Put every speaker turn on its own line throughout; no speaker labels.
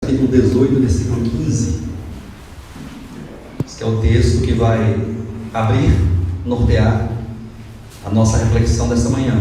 capítulo 18, versículo 15. Esse que é o texto que vai abrir, nortear a nossa reflexão desta manhã.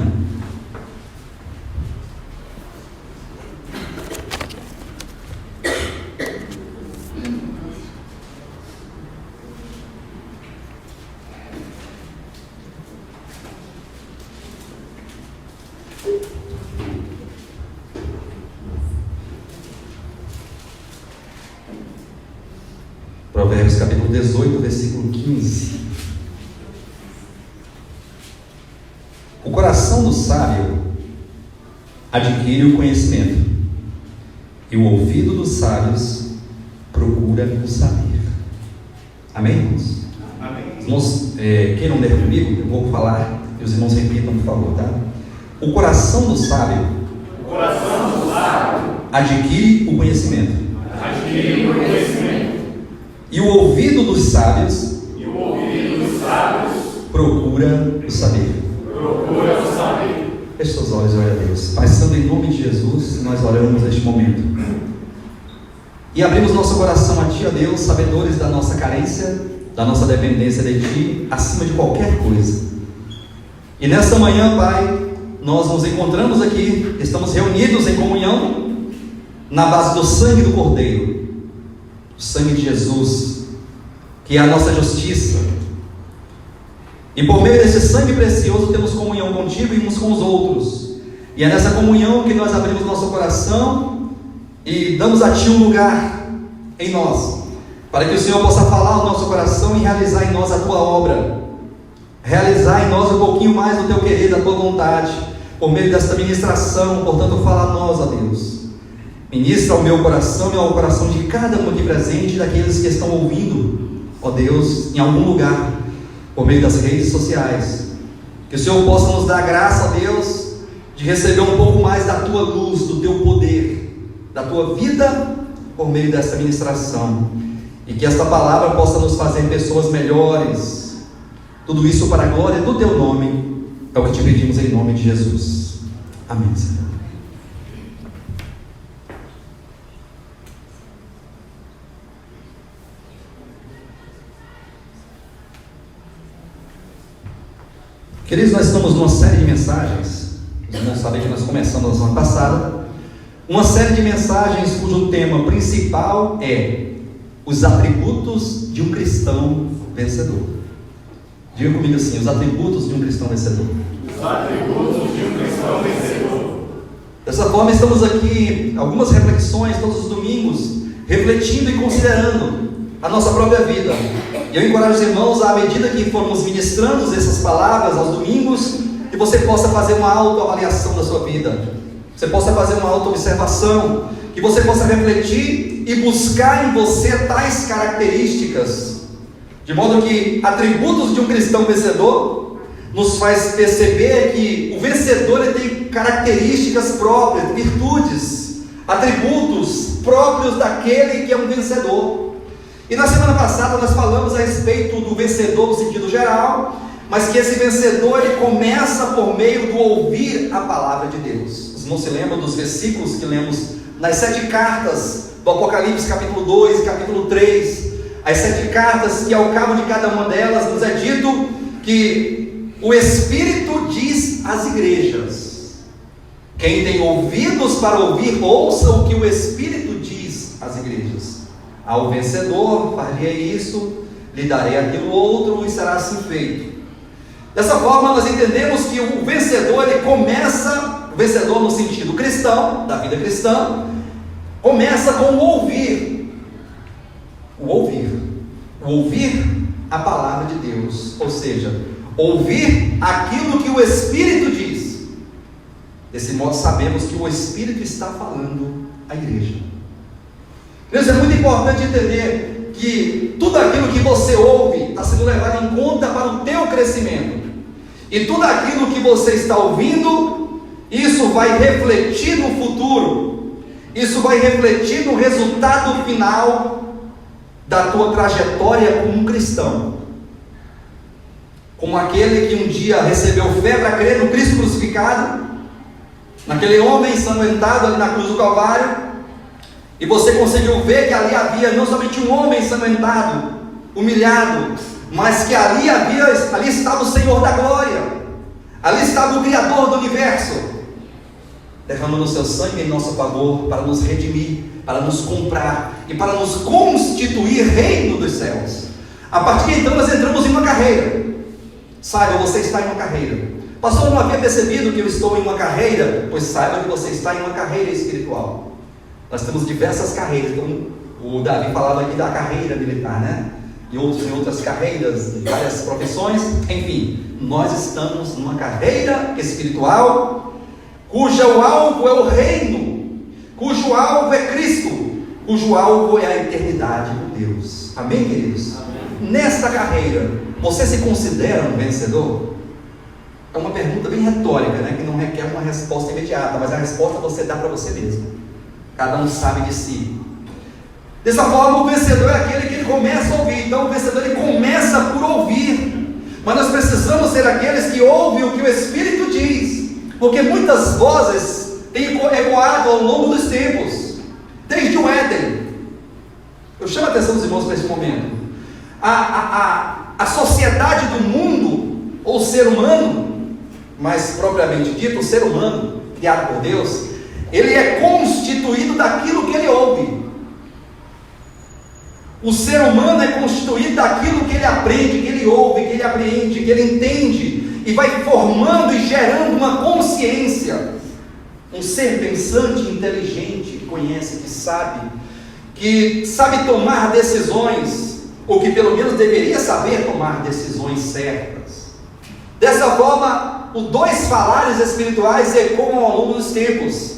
Provérbios capítulo 18, versículo 15. O coração do sábio adquire o conhecimento, e o ouvido dos sábios procura o saber. Amém, irmãos?
Amém.
Irmãos, queiram ler comigo? Eu vou falar e os irmãos repitam, por favor, tá? O coração do sábio adquire o conhecimento, e o ouvido dos sábios procura o saber. Feche seus olhos e olhe a Deus. Pai Santo, em nome de Jesus, nós oramos neste momento e abrimos nosso coração a Ti, ó Deus, sabedores da nossa carência, da nossa dependência de Ti, acima de qualquer coisa. E nesta manhã, Pai, nós nos encontramos aqui, estamos reunidos em comunhão na base do sangue do Cordeiro, o sangue de Jesus, que é a nossa justiça. E por meio desse sangue precioso temos comunhão contigo e uns com os outros. E é nessa comunhão que nós abrimos nosso coração e damos a Ti um lugar em nós, para que o Senhor possa falar ao nosso coração e realizar em nós a Tua obra, realizar em nós um pouquinho mais do Teu querer, da Tua vontade, por meio desta ministração. Portanto, fala a nós, ó Deus. Ministra ao meu coração e ao coração de cada um aqui presente e daqueles que estão ouvindo, ó Deus, em algum lugar, por meio das redes sociais. Que o Senhor possa nos dar graça, ó Deus, de receber um pouco mais da Tua luz, do Teu poder, da Tua vida, por meio desta ministração. E que esta palavra possa nos fazer pessoas melhores. Tudo isso para a glória do Teu nome. É o que te pedimos em nome de Jesus. Amém, Senhor. Queridos, nós estamos numa série de mensagens. Os irmãos sabem que nós começamos na semana passada uma série de mensagens cujo tema principal é os atributos de um cristão vencedor. Diga comigo assim: os atributos de um cristão vencedor.
Os atributos de um cristão vencedor.
Dessa forma, estamos aqui, algumas reflexões todos os domingos, refletindo e considerando a nossa própria vida. E eu encorajo os irmãos, à medida que formos ministrando essas palavras aos domingos, que você possa fazer uma autoavaliação da sua vida, você possa fazer uma autoobservação, que você possa refletir e buscar em você tais características, de modo que atributos de um cristão vencedor nos faz perceber que o vencedor ele tem características próprias, virtudes, atributos próprios daquele que é um vencedor. E na semana passada nós falamos a respeito do vencedor no sentido geral, mas que esse vencedor ele começa por meio do ouvir a palavra de Deus. Vocês não se lembram dos versículos que lemos nas 7 cartas do Apocalipse, capítulo 2 e capítulo 3, as 7 cartas que ao cabo de cada uma delas nos é dito que o Espírito diz às igrejas: quem tem ouvidos para ouvir, ouça o que o Espírito diz às igrejas. Ao vencedor faria isso, lhe darei aquilo outro e será assim feito. Dessa forma nós entendemos que o vencedor ele começa, o vencedor no sentido cristão, da vida cristã, começa com o ouvir. O ouvir a palavra de Deus, ou seja, ouvir aquilo que o Espírito diz. Desse modo sabemos que o Espírito está falando à igreja. É muito importante entender que tudo aquilo que você ouve está sendo levado em conta para o teu crescimento, e tudo aquilo que você está ouvindo, isso vai refletir no futuro, isso vai refletir no resultado final da tua trajetória como um cristão, como aquele que um dia recebeu fé para crer no Cristo crucificado, naquele homem ensanguentado ali na cruz do Calvário, E você conseguiu ver que ali havia não somente um homem ensanguentado, humilhado, mas que ali estava o Senhor da glória, ali estava o Criador do universo, derramando o seu sangue em nosso favor, para nos redimir, para nos comprar e para nos constituir reino dos céus. A partir de então nós entramos em uma carreira. Saiba, você está em uma carreira. Pastor, não havia percebido que eu estou em uma carreira? Pois saiba que você está em uma carreira espiritual. Nós temos diversas carreiras. Então, o Davi falava aqui da carreira militar, né? E outros em outras carreiras, em várias profissões. Enfim, nós estamos numa carreira espiritual, cujo alvo é o reino, cujo alvo é Cristo, cujo alvo é a eternidade de Deus. Amém, queridos? Amém. Nesta carreira, você se considera um vencedor? É uma pergunta bem retórica, né? Que não requer uma resposta imediata, mas a resposta você dá para você mesmo. Cada um sabe de si. Dessa forma, o vencedor é aquele que ele começa a ouvir. Então o vencedor ele começa por ouvir. Mas nós precisamos ser aqueles que ouvem o que o Espírito diz, porque muitas vozes têm ecoado ao longo dos tempos, desde o Éden. Eu chamo a atenção dos irmãos para esse momento. A sociedade do mundo, ou ser humano, mais propriamente dito, o ser humano criado por Deus, ele é constituído daquilo que ele ouve. O ser humano é constituído daquilo que ele aprende, que ele ouve, que ele apreende, que ele entende, e vai formando e gerando uma consciência. Um ser pensante, inteligente, que conhece, que sabe tomar decisões, ou que pelo menos deveria saber tomar decisões certas. Dessa forma, os dois falares espirituais ecoam ao longo dos tempos.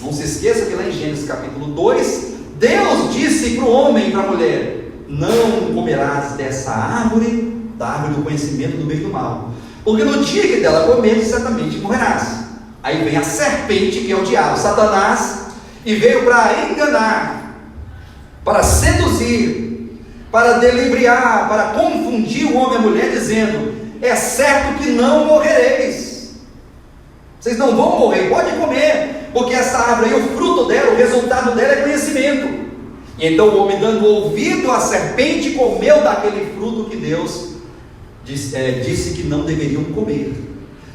Não se esqueça que lá em Gênesis capítulo 2, Deus disse para o homem e para a mulher: não comerás dessa árvore, da árvore do conhecimento do bem e do mal, porque no dia que dela comeres, certamente morrerás. Aí vem a serpente, que é o diabo, Satanás, e veio para enganar, para seduzir, para delibriar, para confundir o homem e a mulher, dizendo: é certo que não morrereis, vocês não vão morrer, pode comer, porque essa árvore aí, o fruto dela, o resultado dela é conhecimento. E então o homem, dando ouvido à serpente, comeu daquele fruto que Deus disse que não deveriam comer.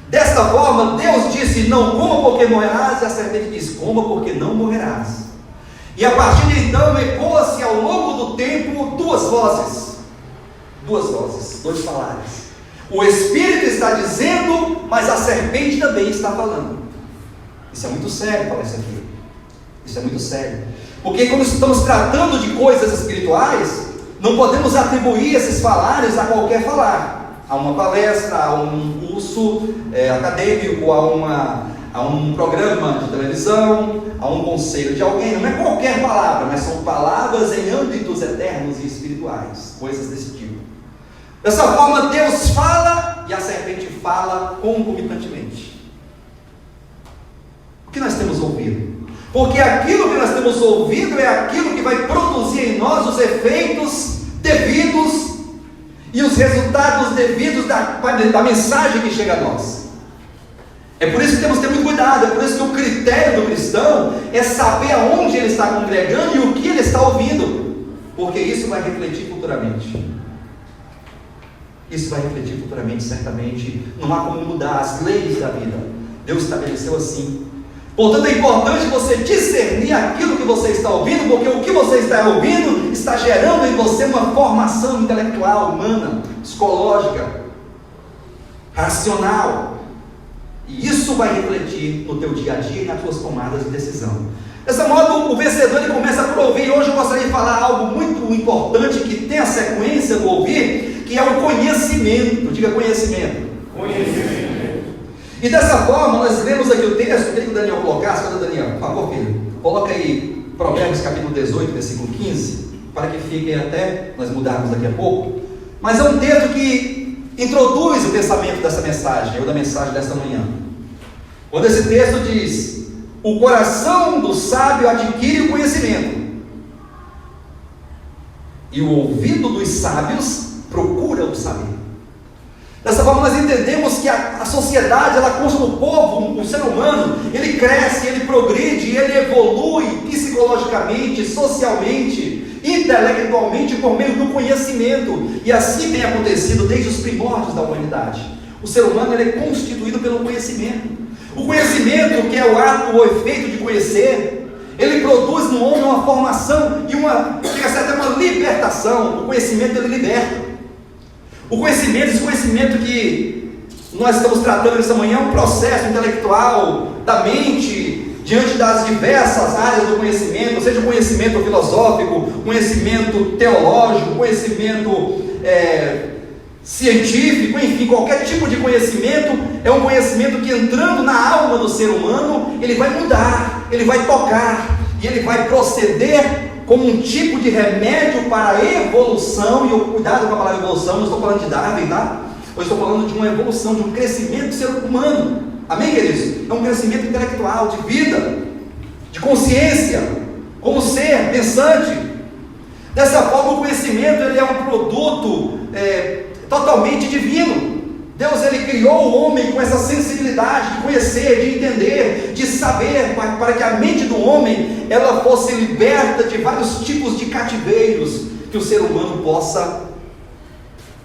Desta forma, Deus disse: não coma porque morrerás, e a serpente disse: coma porque não morrerás. E a partir de então, ecoa-se ao longo do tempo duas vozes, dois falares. O Espírito está dizendo, mas a serpente também está falando. Isso é muito sério falar isso aqui. Isso é muito sério. Porque quando estamos tratando de coisas espirituais, não podemos atribuir esses falares a qualquer falar. A uma palestra, a um curso acadêmico, a um programa de televisão, a um conselho de alguém. Não é qualquer palavra, mas são palavras em âmbitos eternos e espirituais. Coisas desse tipo. Dessa forma, Deus fala e a serpente fala concomitantemente. O que nós temos ouvido? Porque aquilo que nós temos ouvido é aquilo que vai produzir em nós os efeitos devidos e os resultados devidos da mensagem que chega a nós. É por isso que temos que ter muito cuidado. É por isso que o critério do cristão é saber aonde ele está congregando e o que ele está ouvindo, porque isso vai refletir futuramente. Isso vai refletir futuramente, certamente. Não há como mudar as leis da vida. Deus estabeleceu assim. Portanto, é importante você discernir aquilo que você está ouvindo, porque o que você está ouvindo está gerando em você uma formação intelectual, humana, psicológica, racional. E isso vai refletir no teu dia a dia e nas tuas tomadas de decisão. Dessa modo, o vencedor ele começa por ouvir. Hoje eu gostaria de falar algo muito importante que tem a sequência do ouvir, que é o conhecimento. Diga conhecimento.
Conhecimento.
E dessa forma, nós lemos aqui o texto. Queria que o Daniel colocasse. Cadê o Daniel? Por favor, filho. Coloca aí Provérbios capítulo 18, versículo 15, para que fiquem até nós mudarmos daqui a pouco. Mas é um texto que introduz o pensamento dessa mensagem, ou da mensagem desta manhã. Quando esse texto diz: o coração do sábio adquire o conhecimento, e o ouvido dos sábios procura o saber. Dessa forma nós entendemos que a sociedade, ela consta do povo, o ser humano, ele cresce, ele progride, ele evolui psicologicamente, socialmente, intelectualmente por meio do conhecimento. E assim tem acontecido desde os primórdios da humanidade. O ser humano ele é constituído pelo conhecimento. O conhecimento, que é o ato, o efeito de conhecer, ele produz no homem uma formação e chega a ser até uma libertação. O conhecimento ele liberta. O conhecimento, esse conhecimento que nós estamos tratando essa manhã, é um processo intelectual da mente, diante das diversas áreas do conhecimento, seja conhecimento filosófico, conhecimento teológico, conhecimento científico, enfim, qualquer tipo de conhecimento, é um conhecimento que entrando na alma do ser humano, ele vai mudar, ele vai tocar, e ele vai proceder como um tipo de remédio para a evolução. E cuidado com a palavra evolução, não estou falando de Darwin, tá? Eu estou falando de uma evolução, de um crescimento do ser humano, amém, queridos? É um crescimento intelectual, de vida, de consciência, como ser pensante. Dessa forma, o conhecimento ele é um produto totalmente divino. Deus ele criou o homem com essa sensibilidade de conhecer, de entender, de saber, para que a mente do homem ela fosse liberta de vários tipos de cativeiros que o ser humano possa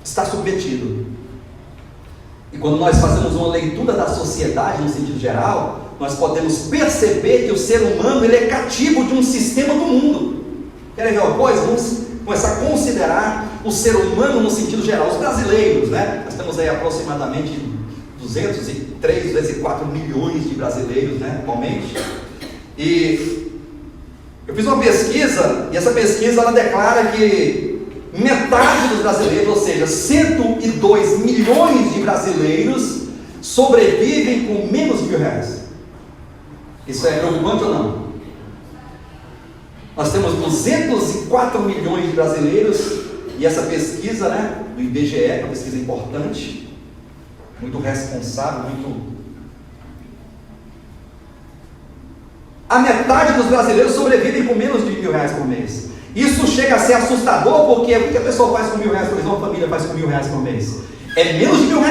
estar submetido. E quando nós fazemos uma leitura da sociedade no sentido geral, nós podemos perceber que o ser humano ele é cativo de um sistema do mundo. Querem ver uma coisa? Vamos começar a considerar o ser humano no sentido geral, os brasileiros, né? Nós temos aí aproximadamente 203, 204 milhões de brasileiros, né, atualmente. E eu fiz uma pesquisa, e essa pesquisa ela declara que metade dos brasileiros, ou seja, 102 milhões de brasileiros sobrevivem com menos de R$1.000. Isso é preocupante ou não? Nós temos 204 milhões de brasileiros, e essa pesquisa, né, do IBGE, que é uma pesquisa importante, muito responsável, A metade dos brasileiros sobrevivem com menos de R$1.000 por mês. Isso chega a ser assustador, porque o que a pessoa faz com R$1.000 por mês, uma família faz com R$1.000 por mês? É menos de R$1.000, não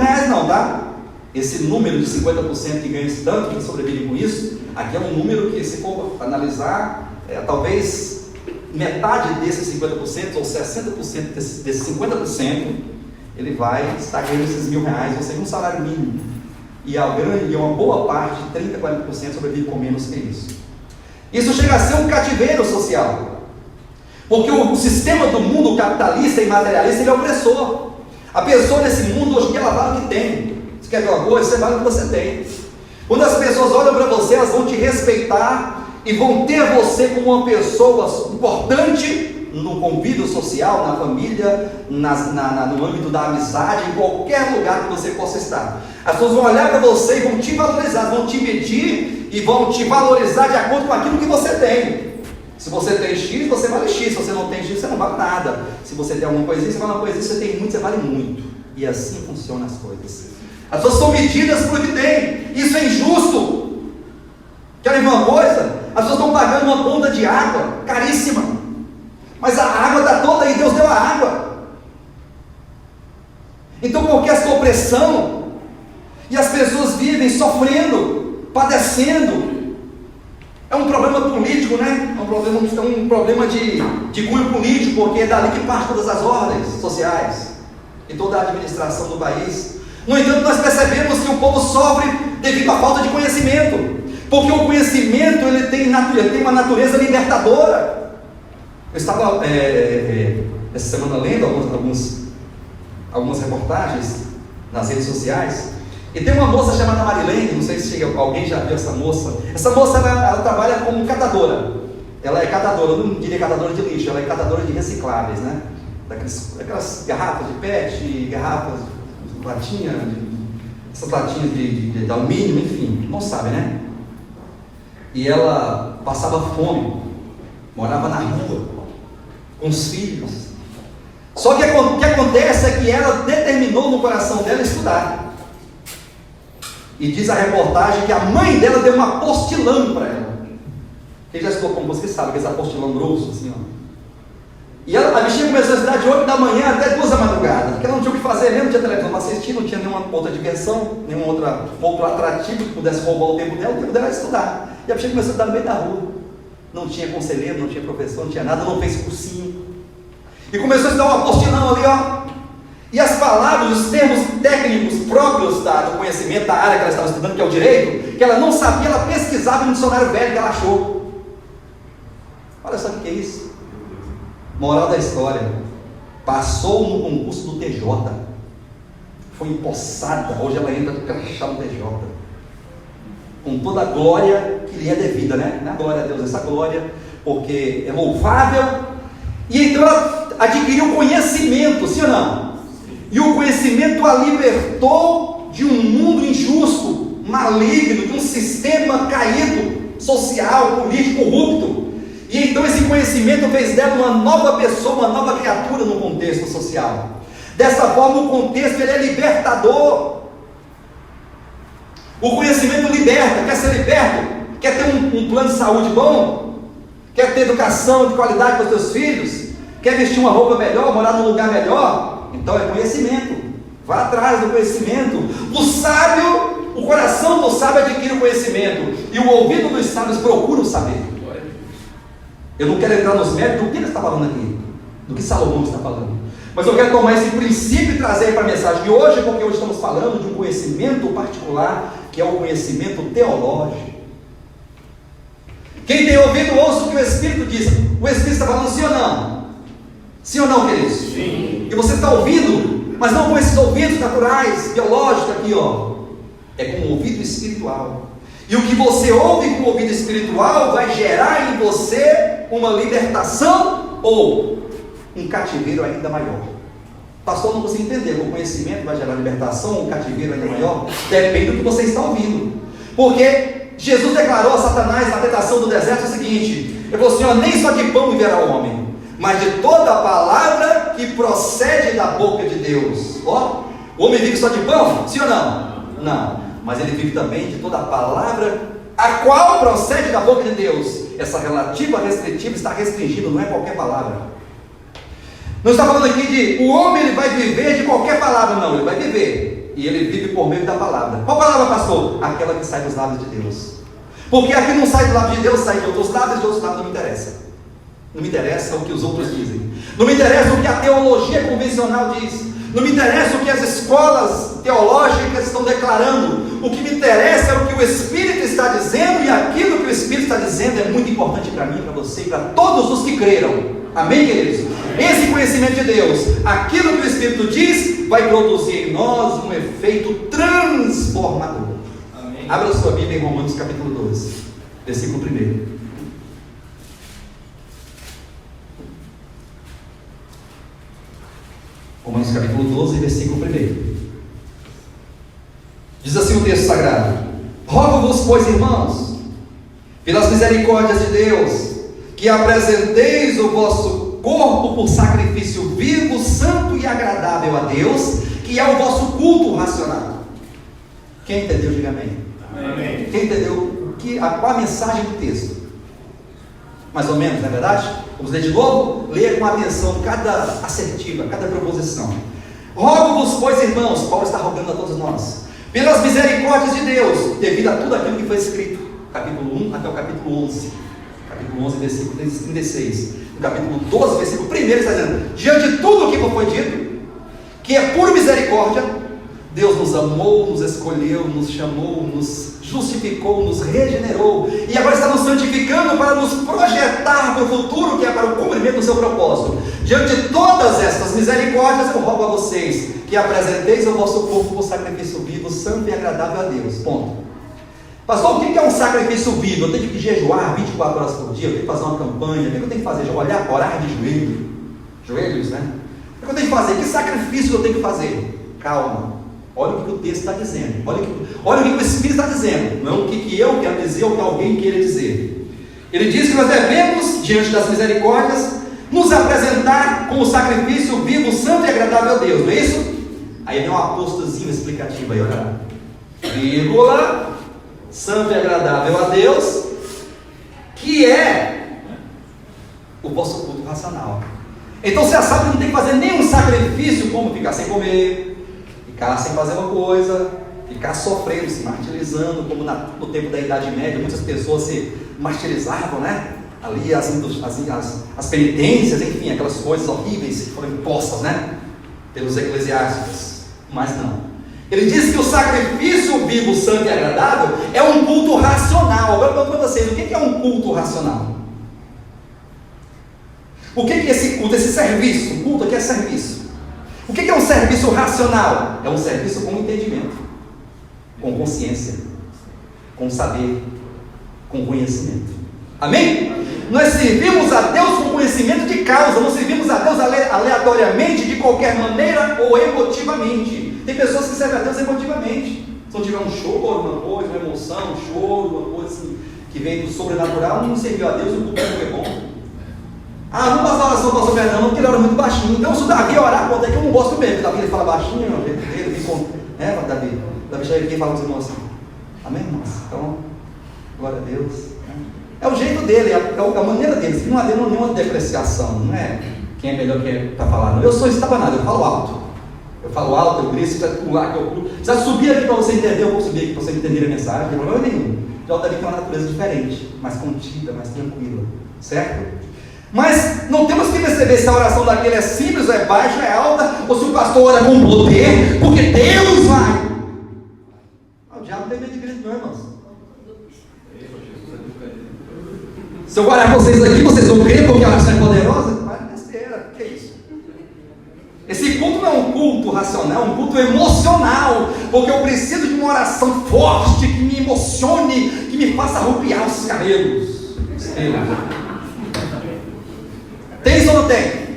é R$1.000 não, tá? Esse número de 50% que ganha tanto, que sobrevive com isso, aqui é um número que, se for analisar, talvez metade desses 50% ou 60% desses 50%, ele vai estar ganhando esses R$1.000, ou seja, um salário mínimo. E uma boa parte, 30%, 40% sobrevive com menos que isso. Isso chega a ser um cativeiro social, porque o sistema do mundo capitalista e materialista ele é opressor. A pessoa nesse mundo hoje em dia ela vale o que tem. Você quer ver uma coisa? Você vale o que você tem. Quando as pessoas olham para você, elas vão te respeitar e vão ter você como uma pessoa importante no convívio social, na família, no âmbito da amizade, em qualquer lugar que você possa estar. As pessoas vão olhar para você e vão te valorizar, vão te medir e vão te valorizar de acordo com aquilo que você tem. Se você tem X, você vale X. Se você não tem X, você não vale nada. Se você tem alguma coisinha, você vale uma coisinha. Se você tem muito, você vale muito. E assim funcionam as coisas. As pessoas são medidas por que tem. Isso é injusto. Querem ver uma coisa? As pessoas estão pagando uma conta de água caríssima, mas a água está toda aí, Deus deu a água. Então por que essa opressão? E as pessoas vivem sofrendo, padecendo. É um problema político, né? É um problema de cunho político, porque é dali que parte todas as ordens sociais e toda a administração do país. No entanto, nós percebemos que o povo sofre devido à falta de conhecimento, porque o conhecimento ele tem uma natureza libertadora. Eu estava essa semana lendo algumas reportagens nas redes sociais, e tem uma moça chamada Marilene, não sei se alguém já viu essa moça. Essa moça ela trabalha como catadora. Ela é catadora, eu não diria catadora de lixo, ela é catadora de recicláveis, né? Daquelas garrafas de PET, garrafas de latinha, essas latinhas de alumínio, enfim, não sabe, né? E ela passava fome, morava na rua, com os filhos. Só que o que acontece é que ela determinou no coração dela estudar. E diz a reportagem que a mãe dela deu um apostilão para ela. Quem já estudou com você sabe que esse apostilão grosso, assim, ó. E a bichinha começou a estudar de 8 da manhã até 2 da madrugada, porque ela não tinha o que fazer mesmo, não tinha televisão para assistir, não tinha nenhuma outra diversão, nenhum outro atrativo que pudesse roubar o tempo dela era estudar. E a bichinha começou a estudar no meio da rua. Não tinha conselheiro, não tinha professor, não tinha nada, não fez cursinho. E começou a estudar um apostilão ali, ó. E as palavras, os termos técnicos próprios do conhecimento da área que ela estava estudando, que é o direito, que ela não sabia, ela pesquisava no dicionário velho que ela achou. Olha só o que é isso. Moral da história: passou no concurso do TJ, foi empossada, hoje ela entra crachá no TJ, com toda a glória que lhe é devida, né? Não é glória a Deus, essa glória, porque é louvável. E então ela adquiriu conhecimento, sim ou não? E o conhecimento a libertou de um mundo injusto, maligno, de um sistema caído, social, político, corrupto. E então esse conhecimento fez dela uma nova pessoa, uma nova criatura no contexto social. Dessa forma, o contexto ele é libertador. O conhecimento liberta. Quer ser liberto? Quer ter um plano de saúde bom? Quer ter educação de qualidade para os seus filhos? Quer vestir uma roupa melhor, morar num lugar melhor? Então é conhecimento. Vá atrás do conhecimento. O sábio, o coração do sábio adquire o conhecimento, e o ouvido dos sábios procura o saber. Eu não quero entrar nos méritos do que ele está falando aqui, do que Salomão está falando, mas eu quero tomar esse princípio e trazer para a mensagem de hoje, porque hoje estamos falando de um conhecimento particular, que é o conhecimento teológico. Quem tem ouvido, ouça o que o Espírito diz. O Espírito está falando sim ou não? Sim ou não, queridos?
Sim.
E você está ouvindo, mas não com esses ouvidos naturais, biológicos aqui, ó. É com o ouvido espiritual. E o que você ouve com o ouvido espiritual vai gerar em você uma libertação ou um cativeiro ainda maior. Pastor, não consigo entender. O conhecimento vai gerar libertação ou um cativeiro ainda maior? Depende do que você está ouvindo. Porque Jesus declarou a Satanás na tentação do deserto o seguinte: ele falou assim, ó, nem só de pão viverá o homem, mas de toda a palavra que procede da boca de Deus. Ó, o homem vive só de pão? Sim ou não? Não. Mas ele vive também de toda a palavra a qual procede da boca de Deus. Essa relativa restritiva está restringido, não é qualquer palavra. Não está falando aqui de o homem ele vai viver de qualquer palavra, não, ele vai viver, e ele vive por meio da palavra. Qual palavra, pastor? Aquela que sai dos lábios de Deus. Porque aqui não sai do lábio de Deus, sai de outros lábios, de outros lábios não me interessa. Não me interessa o que os outros dizem, não me interessa o que a teologia convencional diz, não me interessa o que as escolas teológicas estão declarando. O que me interessa é o que o Espírito está dizendo, e aquilo que o Espírito está dizendo é muito importante para mim, para você e para todos os que creram. Amém, queridos? Esse conhecimento de Deus, aquilo que o Espírito diz, vai produzir em nós um efeito transformador. Amém. Abra sua Bíblia em Romanos capítulo 12, versículo 1. Romanos capítulo 12, versículo 1. Diz assim o texto sagrado: rogo-vos, pois, irmãos, pelas misericórdias de Deus, que apresenteis o vosso corpo por sacrifício vivo, santo e agradável a Deus, que é o vosso culto racional. Quem entendeu, diga amém.
Amém.
Quem entendeu qual a mensagem do texto? Mais ou menos, não é verdade? Vamos ler de novo? Leia com atenção cada assertiva, cada proposição. Rogo-vos, pois, irmãos, Paulo está rogando a todos nós, pelas misericórdias de Deus, devido a tudo aquilo que foi escrito, capítulo 1 até o capítulo 11, capítulo 11, versículo 36, no capítulo 12, versículo 1, está dizendo: diante de tudo o que foi dito, que é pura misericórdia, Deus nos amou, nos escolheu, nos chamou, nos justificou, nos regenerou, e agora está nos santificando para nos projetar para o futuro, que é para o cumprimento do seu propósito. Diante de todas estas misericórdias, eu rogo a vocês que apresenteis o vosso corpo por sacrifício vivo, santo e agradável a Deus. Ponto. Pastor, o que é um sacrifício vivo? Eu tenho que jejuar 24 horas por dia, eu tenho que fazer uma campanha, o que eu tenho que fazer? Orar de joelhos, né? O que eu tenho que fazer? Que sacrifício eu tenho que fazer? Calma. Olha o que o texto está dizendo, olha o que o Espírito está dizendo, não o que eu quero dizer ou o que alguém queira dizer. Ele diz que nós devemos, diante das misericórdias, nos apresentar como sacrifício vivo, santo e agradável a Deus, não é isso? Aí vem um apostozinho explicativo aí, olha, vírgula, santo e agradável a Deus, que é o vosso culto racional. Então você já sabe que não tem que fazer nenhum sacrifício, como ficar sem comer, ficar sem fazer uma coisa, ficar sofrendo, se martirizando, como no tempo da Idade Média, muitas pessoas se martirizavam, né? Ali as penitências, enfim, aquelas coisas horríveis que foram impostas, né? Pelos eclesiásticos. Mas não. Ele diz que o sacrifício vivo, santo e agradável é um culto racional. Agora eu pergunto para vocês, o que é um culto racional? O que é esse culto, esse serviço? Um culto aqui é serviço. O que é um serviço racional? É um serviço com entendimento, com consciência, com saber, com conhecimento. Amém? Nós servimos a Deus com conhecimento de causa, não servimos a Deus aleatoriamente, de qualquer maneira ou emotivamente. Tem pessoas que servem a Deus emotivamente. Se não tiver um choro, uma coisa, uma emoção, um choro, uma coisa assim, que vem do sobrenatural, não serviu a Deus, o culto não é bom. Vamos fazer a oração do nosso perdão, porque ele ora muito baixinho. Então, se o Davi orar, quando é que eu não gosto mesmo, Davi ele fala baixinho, não, ele vem com. Davi já ele fala com os irmãos assim. Amém, irmãos? Então, glória a Deus. É o jeito dele, é a maneira dele. Não há nenhuma depreciação, não é quem é melhor que é para falar. Não. Eu sou estabanado, eu falo alto. Eu grito, se quiser pular, que eu pulo. Já subi aqui para você entender, eu vou subir aqui para você entender a mensagem, não tem problema nenhum. Já o Davi tem uma natureza diferente, mais contida, mais tranquila, certo? Mas não temos que perceber se a oração daquele é simples, ou é baixa, é alta, ou se o pastor ora com poder, porque Deus vai. O diabo não tem medo de Cristo, não, irmãos. Se eu orar vocês aqui, vocês vão crer porque a oração é poderosa? Vai besteira, que é isso? Esse culto não é um culto racional, é um culto emocional, porque eu preciso de uma oração forte, que me emocione, que me faça arrupiar os cabelos. Tem isso ou não tem?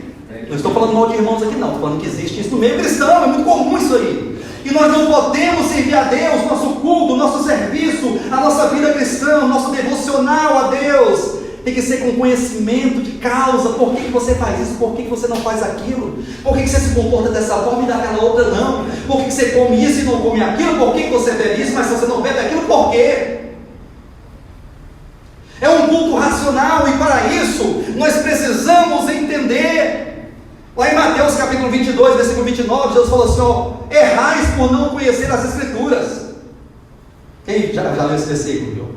Não estou falando mal de irmãos aqui não, estou falando que existe isso no meio cristão, é muito comum isso aí. E nós não podemos servir a Deus, nosso culto, nosso serviço, a nossa vida cristã, nosso devocional a Deus, tem que ser com conhecimento de causa. Por que você faz isso? Por que você não faz aquilo? Por que você se comporta dessa forma e daquela outra não? Por que você come isso e não come aquilo? Por que você bebe isso, mas você não bebe aquilo? Por quê? É um culto racional, e para isso nós precisamos entender. Lá em Mateus capítulo 22, versículo 29, Jesus falou assim: errais por não conhecer as Escrituras. Quem já leu esse versículo?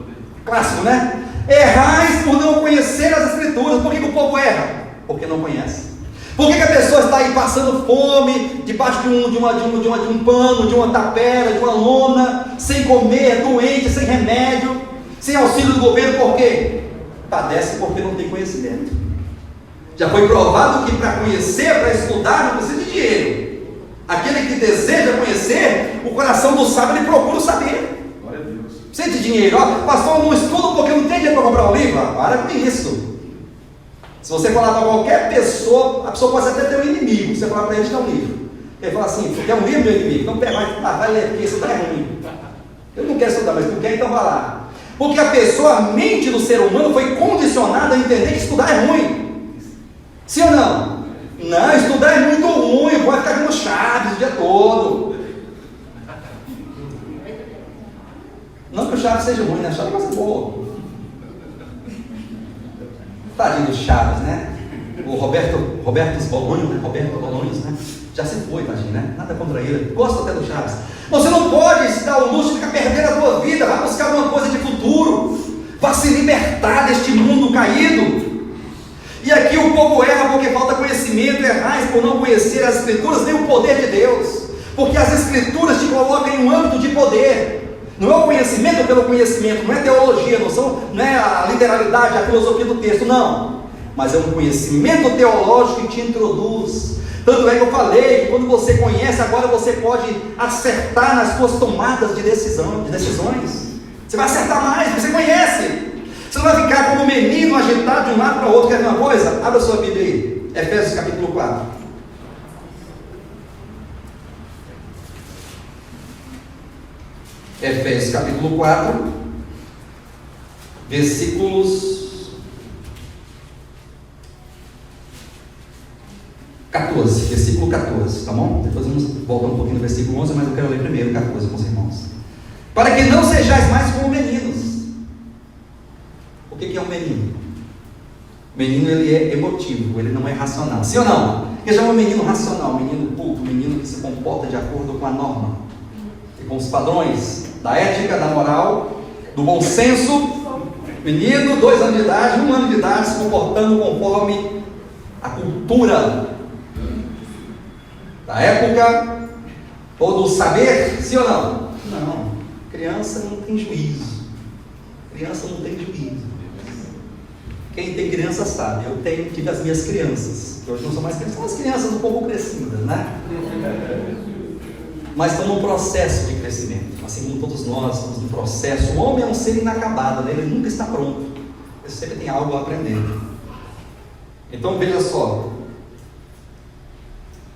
Clássico, né? Errais por não conhecer as Escrituras. Por que o povo erra? Porque não conhece. Por que a pessoa está aí passando fome, debaixo de um pano, de uma tapera, de uma lona, sem comer, doente, sem remédio, sem auxílio do governo? Por quê? Padece porque não tem conhecimento. Já foi provado que para conhecer, para estudar, não precisa de dinheiro. Aquele que deseja conhecer, o coração do sábio, ele procura saber.
Glória a Deus.
Precisa de dinheiro. Pastor, eu não estudo porque eu não tenho dinheiro para comprar um livro. Para com isso. Se você falar para qualquer pessoa, a pessoa pode até ter um inimigo. Você falar para ele, dá um livro. Ele fala assim: você quer um livro, meu inimigo? Então vai ler, porque isso é ruim. Eu não quero estudar, mas tu quer, então vai lá. Porque a pessoa, a mente do ser humano foi condicionada a entender que estudar é ruim. Sim ou não? Não, estudar é muito ruim, vai ficar vendo Chaves o dia todo. Não que o Chaves seja ruim, né? Chaves é coisa boa. Tadinho do Chaves, né? O Roberto Bolonhos, né? Já se foi, tadinho, né? Nada contra ele. Gosto até do Chaves. Você não pode se dar o luxo de ficar perdendo a tua vida. Vai buscar alguma coisa de futuro. Vai se libertar deste mundo caído. E aqui o povo erra porque falta conhecimento. Errais por não conhecer as Escrituras, nem o poder de Deus. Porque as Escrituras te colocam em um âmbito de poder. Não é o conhecimento pelo conhecimento, não é teologia, não é a literalidade, a filosofia do texto, não. Mas é um conhecimento teológico que te introduz. Tanto é que eu falei que quando você conhece, agora você pode acertar nas suas tomadas de decisões. Você vai acertar mais, porque você conhece. Você não vai ficar como um menino agitado de um lado para o outro. Quer ver uma coisa? Abra sua Bíblia aí, Efésios capítulo 4. Efésios capítulo 4, versículos 14, versículo 14, tá bom? Depois vamos voltar um pouquinho no versículo 11, mas eu quero ler primeiro o 14 com os irmãos. Para que não sejais mais como meninos. O que é um menino? O menino, ele é emotivo, ele não é racional. Sim ou não? Ele já é um menino racional, um menino culto, um menino que se comporta de acordo com a norma e com os padrões da ética, da moral, do bom senso. Menino, 2 anos de idade, 1 ano de idade, se comportando conforme a cultura da época ou do saber. Sim ou não? Não. Criança não tem juízo. Criança não tem juízo. Quem tem criança sabe. Eu tive as minhas crianças, que hoje não são mais crianças, são as crianças um pouco crescidas, né? Mas estão num processo de crescimento, assim como todos nós estamos num processo. O homem é um ser inacabado, né? Ele nunca está pronto, ele sempre tem algo a aprender. Então veja só: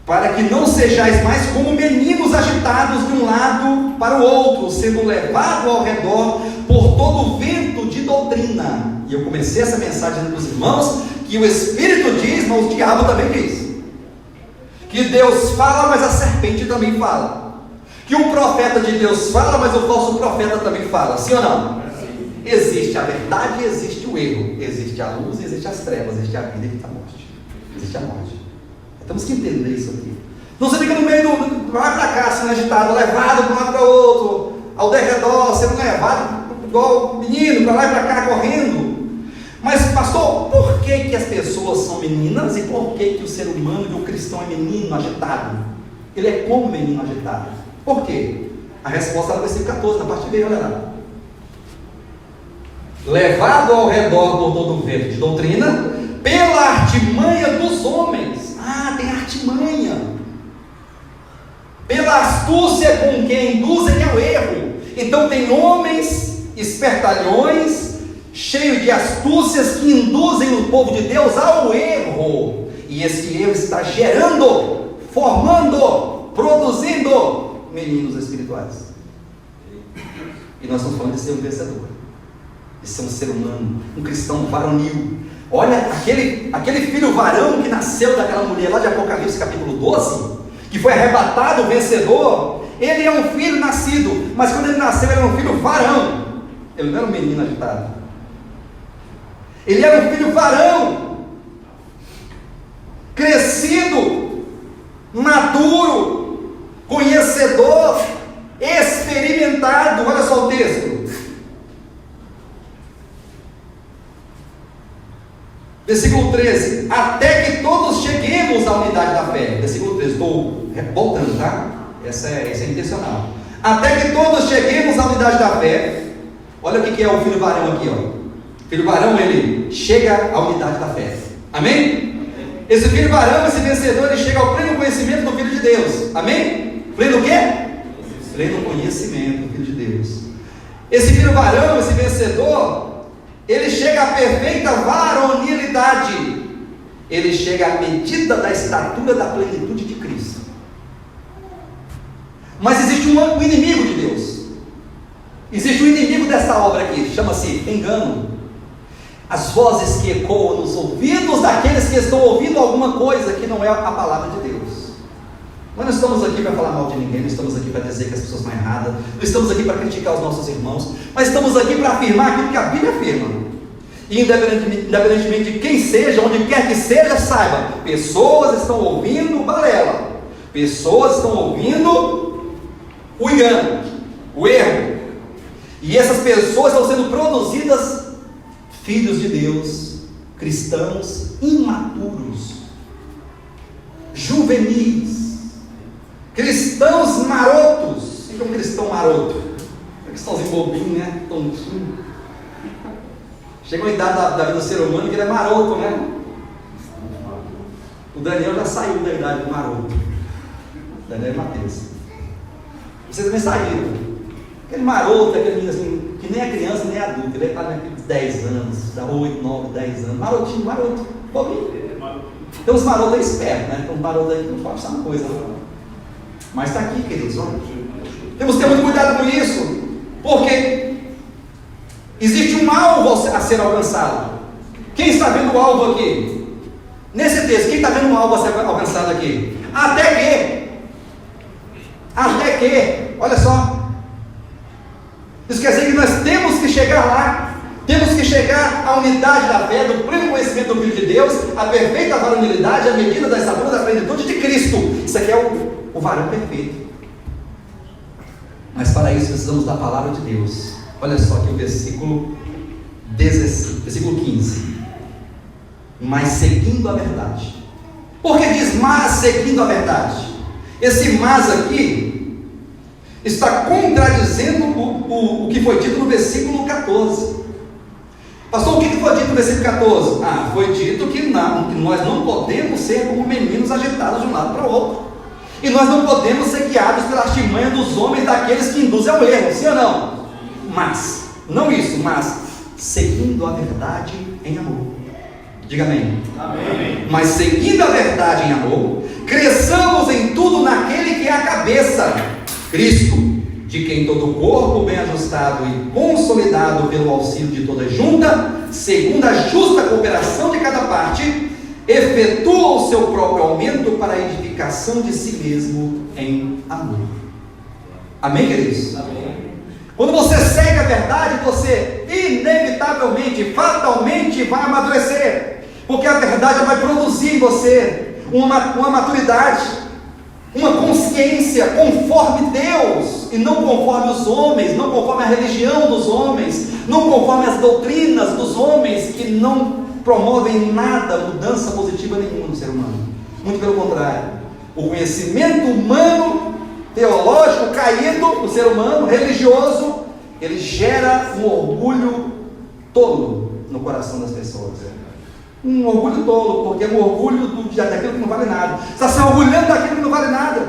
para que não sejais mais como meninos agitados de um lado para o outro, sendo levado ao redor por todo o vento de doutrina. E eu comecei essa mensagem para os irmãos, que o Espírito diz, mas o diabo também diz, que Deus fala, mas a serpente também fala, que o profeta de Deus fala, mas o falso profeta também fala. Sim ou não? Sim. Existe a verdade e existe o erro, existe a luz e existe as trevas, existe a vida e existe a morte. Existe a morte. Temos que entender isso aqui. Não você fica no meio do lá para cá, sendo agitado, levado para um lado para o outro, ao derredor, sendo levado igual menino, para lá e para cá, correndo. Mas, pastor, por que as pessoas são meninas e por que o ser humano, o cristão, é menino agitado? Ele é como menino agitado. Por quê? A resposta está no versículo 14, na parte B, olha lá. Levado ao redor por todo o vento de doutrina, pela artimanha dos homens. Ah, tem artimanha. Pela astúcia com que induzem ao erro. Então tem homens espertalhões, cheios de astúcias, que induzem o povo de Deus ao erro. E esse erro está gerando, formando, produzindo meninos espirituais. E nós estamos falando de ser um vencedor, de ser um ser humano, um cristão varonil. Olha, aquele filho varão que nasceu daquela mulher lá de Apocalipse capítulo 12, que foi arrebatado vencedor. Ele é um filho nascido, mas quando ele nasceu, ele era um filho varão. Ele não era um menino agitado. Ele era um filho varão, crescido, maduro, conhecedor, experimentado. Olha só o texto. Versículo 13: até que todos cheguemos à unidade da fé. Versículo 13, estou voltando, tá? Essa é intencional. Até que todos cheguemos à unidade da fé. Olha o que é o filho varão aqui, ó. O filho varão, ele chega à unidade da fé. Amém? Esse filho varão, esse vencedor, ele chega ao pleno conhecimento do Filho de Deus. Amém? Pleno o quê? Pleno conhecimento do Filho de Deus. Esse filho varão, esse vencedor, ele chega à perfeita varonilidade. Ele chega à medida da estatura da plenitude de Cristo. Mas existe um inimigo de Deus. Existe um inimigo dessa obra aqui, chama-se engano. As vozes que ecoam nos ouvidos daqueles que estão ouvindo alguma coisa que não é a palavra de Deus. Nós não estamos aqui para falar mal de ninguém, não estamos aqui para dizer que as pessoas estão erradas, não estamos aqui para criticar os nossos irmãos, mas estamos aqui para afirmar aquilo que a Bíblia afirma. E independentemente de quem seja, onde quer que seja, saiba, pessoas estão ouvindo balela, pessoas estão ouvindo o engano, o erro, e essas pessoas estão sendo produzidas filhos de Deus, cristãos imaturos, juvenis, cristãos marotos. O que é um cristão maroto? Um cristãozinho bobinho, né? Tontinho. Chega uma idade da vida do ser humano que ele é maroto, né? O Daniel já saiu da idade do maroto. Daniel e Mateus. Vocês também saíram. Aquele maroto, aquele menino assim, que nem é criança nem é adulto. Ele está naqueles 10 anos, 8, 9, 10 anos. Marotinho, maroto. Bobinho. Tem uns marotos aí espertos, né? Tem um maroto aí que não pode falar coisa, não. Mas está aqui, queridos. Olha. Temos que ter muito cuidado com isso. Porque existe um alvo a ser alcançado. Quem está vendo o alvo aqui? Nesse texto, quem está vendo o alvo a ser alcançado aqui? Até que, olha só. Isso quer dizer que nós temos que chegar lá. Temos que chegar chegar à unidade da fé, do pleno conhecimento do Filho de Deus, à perfeita varonilidade, à medida da estatura da plenitude de Cristo. Isso aqui é o varão perfeito. Mas para isso precisamos da palavra de Deus. Olha só aqui o versículo 16, versículo 15. Mas seguindo a verdade. Por que diz mas seguindo a verdade? Esse mas aqui está contradizendo o que foi dito no versículo 14. Pastor, o que foi dito no versículo 14? Foi dito que nós não podemos ser como meninos agitados de um lado para o outro. E nós não podemos ser guiados pela artimanha dos homens, daqueles que induzem ao erro, sim ou não? Mas, não isso, mas seguindo a verdade em amor. Diga amém.
Amém.
Mas seguindo a verdade em amor, cresçamos em tudo naquele que é a cabeça, Cristo, de quem todo o corpo bem ajustado e consolidado pelo auxílio de toda junta, segundo a justa cooperação de cada parte, efetua o seu próprio aumento para a edificação de si mesmo em amor. Amém, queridos?
Amém.
Quando você segue a verdade, você inevitavelmente, fatalmente vai amadurecer, porque a verdade vai produzir em você uma maturidade, uma consciência conforme Deus, e não conforme os homens, não conforme a religião dos homens, não conforme as doutrinas dos homens, que não promovem nada, mudança positiva nenhuma no ser humano. Muito pelo contrário, o conhecimento humano, teológico, caído do ser humano, religioso, ele gera um orgulho tolo no coração das pessoas. Um orgulho tolo, porque é um orgulho daquilo que não vale nada. Você está se orgulhando daquilo que não vale nada,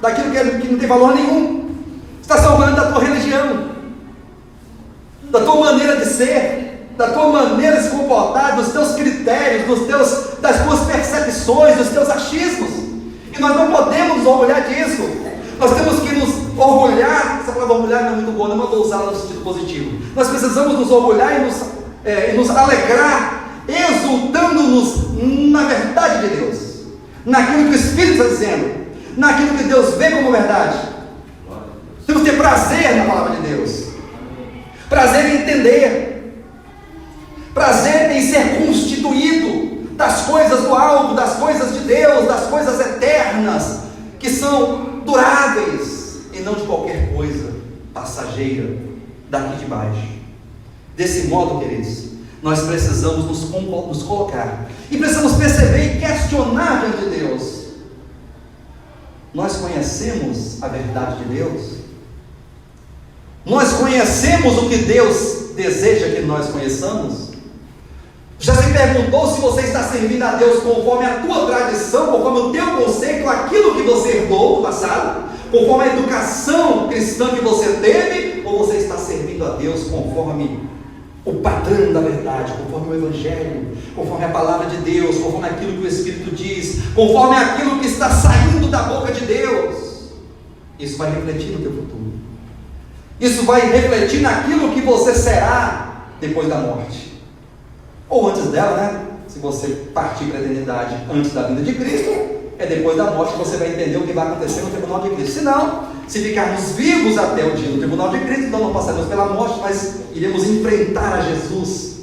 daquilo que não tem valor nenhum. Você está se orgulhando da tua religião, da tua maneira de ser, da tua maneira de se comportar, dos teus critérios, das tuas percepções, dos teus achismos. E nós não podemos nos orgulhar disso. Nós temos que nos orgulhar. Essa palavra orgulhar não é muito boa, não vou usá-la no sentido positivo. Nós precisamos nos orgulhar e nos alegrar, exultando-nos na verdade de Deus, naquilo que o Espírito está dizendo, naquilo que Deus vê como verdade. Temos que ter prazer na palavra de Deus, prazer em entender, prazer em ser constituído das coisas do alto, das coisas de Deus, das coisas eternas, que são duráveis, e não de qualquer coisa passageira daqui de baixo. Desse modo, queridos, nós precisamos nos colocar, e precisamos perceber e questionar diante de Deus. Nós conhecemos a verdade de Deus? Nós conhecemos o que Deus deseja que nós conheçamos? Já se perguntou se você está servindo a Deus conforme a tua tradição, conforme o teu conceito, aquilo que você herdou do passado, conforme a educação cristã que você teve, ou você está servindo a Deus conforme o padrão da verdade, conforme o Evangelho, conforme a palavra de Deus, conforme aquilo que o Espírito diz, conforme aquilo que está saindo da boca de Deus? Isso vai refletir no teu futuro. Isso vai refletir naquilo que você será depois da morte, ou antes dela, né? Se você partir para a eternidade antes da vinda de Cristo, é depois da morte que você vai entender o que vai acontecer no tribunal de Cristo. Se não, se ficarmos vivos até o dia do tribunal de Cristo, então não passaremos pela morte, mas iremos enfrentar a Jesus,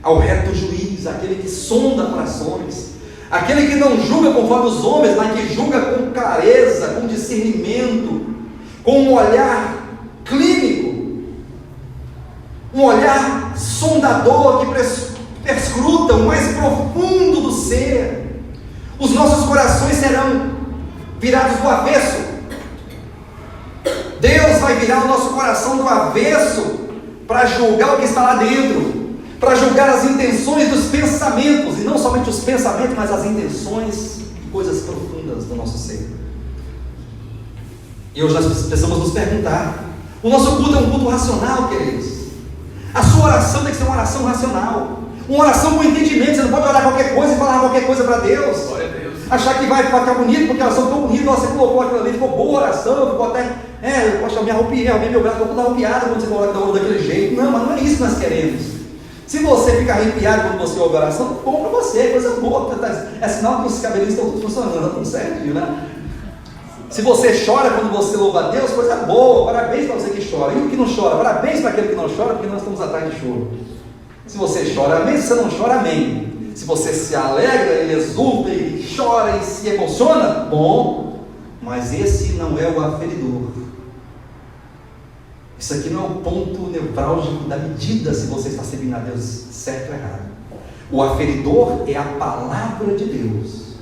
ao reto juiz, aquele que sonda corações, aquele que não julga conforme os homens, mas que julga com clareza, com discernimento, com um olhar clínico, um olhar sondador que perscruta o mais profundo do ser. Os nossos corações serão virados do avesso. Deus vai virar o nosso coração do avesso para julgar o que está lá dentro, para julgar as intenções dos pensamentos, e não somente os pensamentos, mas as intenções e coisas profundas do nosso ser. E hoje nós precisamos nos perguntar: o nosso culto é um culto racional, queridos? A sua oração tem que ser uma oração racional, uma oração com entendimento. Você não pode orar qualquer coisa e falar qualquer coisa para Deus.
Glória a Deus. Achar que vai ficar bonito, porque a oração ficou bonita, você colocou aquilo ali, ficou boa a oração, ficou até, eu me arrupiei meu braço, ficou toda arrupiada quando você coloca a daquele jeito. Não, mas não é isso que nós queremos. Se você ficar arrepiado quando você ouve a oração, bom para você, coisa boa, é sinal que os cabelinhos estão tudo funcionando, está tudo certinho, né? Se você chora quando você louva a Deus, coisa boa, parabéns para você que chora. E o que não chora, parabéns para aquele que não chora, porque nós estamos atrás de choro. Se você chora, amém. Se você não chora, amém. Se você se alegra e exulta e chora e se emociona, bom. Mas esse não é o aferidor. Isso aqui não é o ponto nevrálgico da medida se você está servindo a Deus certo ou errado. O aferidor é a palavra de Deus.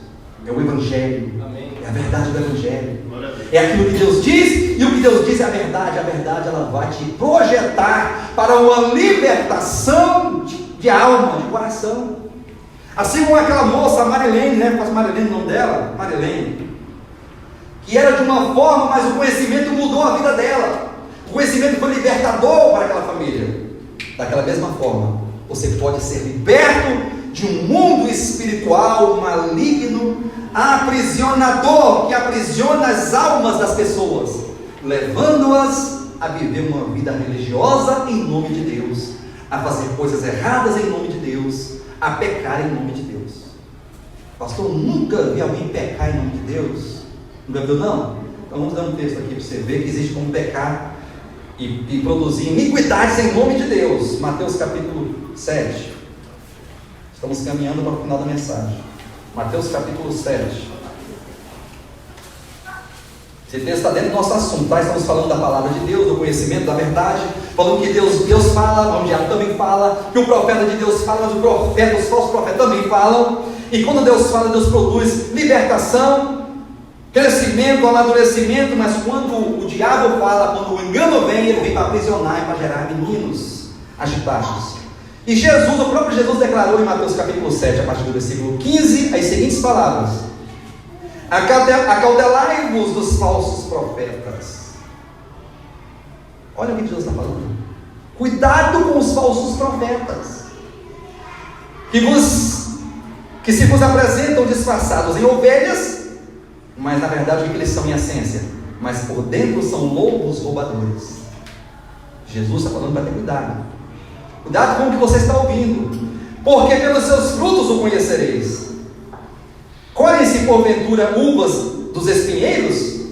É o Evangelho. Amém. É a verdade do Evangelho. É aquilo que Deus diz, e o que Deus diz é a verdade. A verdade, ela vai te projetar para uma libertação de alma, de coração. Assim como aquela moça, a Marilene, né? Faz Marilene o nome dela? Marilene. Que era de uma forma, mas o conhecimento mudou a vida dela. O conhecimento foi libertador para aquela família. Daquela mesma forma, você pode ser liberto de um mundo espiritual maligno, aprisionador, que aprisiona as almas das pessoas, levando-as a viver uma vida religiosa em nome de Deus, a fazer coisas erradas em nome de Deus, a pecar em nome de Deus. Pastor, nunca vi alguém pecar em nome de Deus. Nunca viu, não? Então vamos dar um texto aqui para você ver que existe como pecar e produzir iniquidades em nome de Deus. Mateus capítulo 7. Estamos caminhando para o final da mensagem. Mateus capítulo 7. Esse texto está dentro do nosso assunto, tá? Estamos falando da palavra de Deus, do conhecimento, da verdade, falando que Deus fala, o diabo também fala, que o profeta de Deus fala, mas os falsos profetas também falam, e quando Deus fala, Deus produz libertação, crescimento, amadurecimento, mas quando o diabo fala, quando o engano vem, ele vem para aprisionar e para gerar meninos agitados. E Jesus, o próprio Jesus declarou em Mateus capítulo 7, a partir do versículo 15, as seguintes palavras: acautelai-vos dos falsos profetas. Olha o que Jesus está falando. Cuidado com os falsos profetas, que se vos apresentam disfarçados em ovelhas, mas na verdade o que eles são em essência? Mas por dentro são lobos roubadores. Jesus está falando para ter cuidado. Cuidado com o que você está ouvindo, porque pelos seus frutos o conhecereis. Colhem-se porventura uvas dos espinheiros,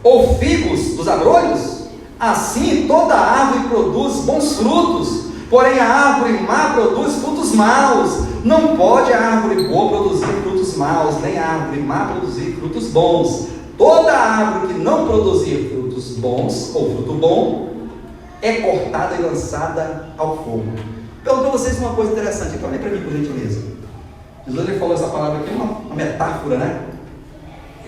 ou figos dos abrolhos? Assim toda árvore produz bons frutos, porém a árvore má produz frutos maus. Não pode a árvore boa produzir frutos maus, nem a árvore má produzir frutos bons. Toda árvore que não produzir frutos bons, ou fruto bom, é cortada e lançada ao fogo. Pergunto para vocês uma coisa interessante, então olhem para mim por gentileza. Jesus ele falou essa palavra aqui, uma metáfora, né?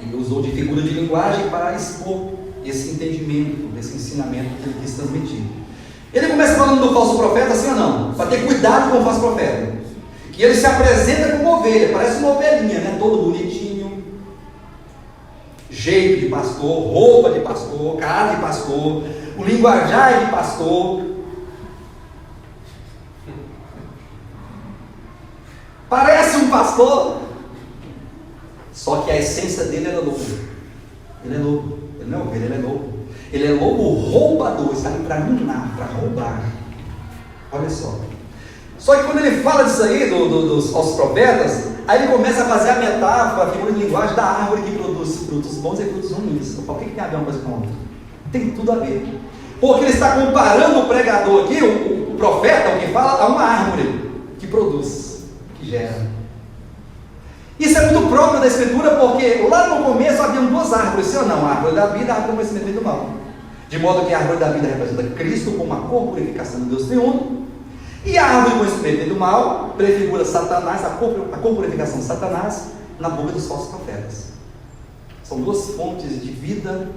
Ele usou de figura de linguagem para expor esse entendimento, esse ensinamento que ele quis transmitir. Ele começa falando do falso profeta, assim ou não? Para ter cuidado com o falso profeta. Que ele se apresenta como ovelha, parece uma ovelhinha, né? Todo bonitinho, jeito de pastor, roupa de pastor, cara de pastor, o linguajar de pastor. Parece um pastor, só que a essência dele era lobo. Ele é lobo, ele não é ovelha, ele é lobo. Ele é lobo roubador, está ali para minar, para roubar. Olha só. Só que quando ele fala disso aí, dos falsos profetas, aí ele começa a fazer a metáfora, a figura de linguagem da árvore que produz frutos bons e frutos ruins. Eu falo, o que tem a ver uma coisa com a outra? Tem tudo a ver. Porque ele está comparando o pregador aqui, o profeta, o que fala, a uma árvore que produz, que gera. Isso é muito próprio da Escritura, porque lá no começo haviam duas árvores, sim ou não? A árvore da vida e a árvore do conhecimento do mal. De modo que a árvore da vida representa Cristo como a corporificação de Deus triuno, e a árvore do conhecimento do mal prefigura Satanás, a corporificação de Satanás na boca dos falsos profetas. São duas fontes de vida,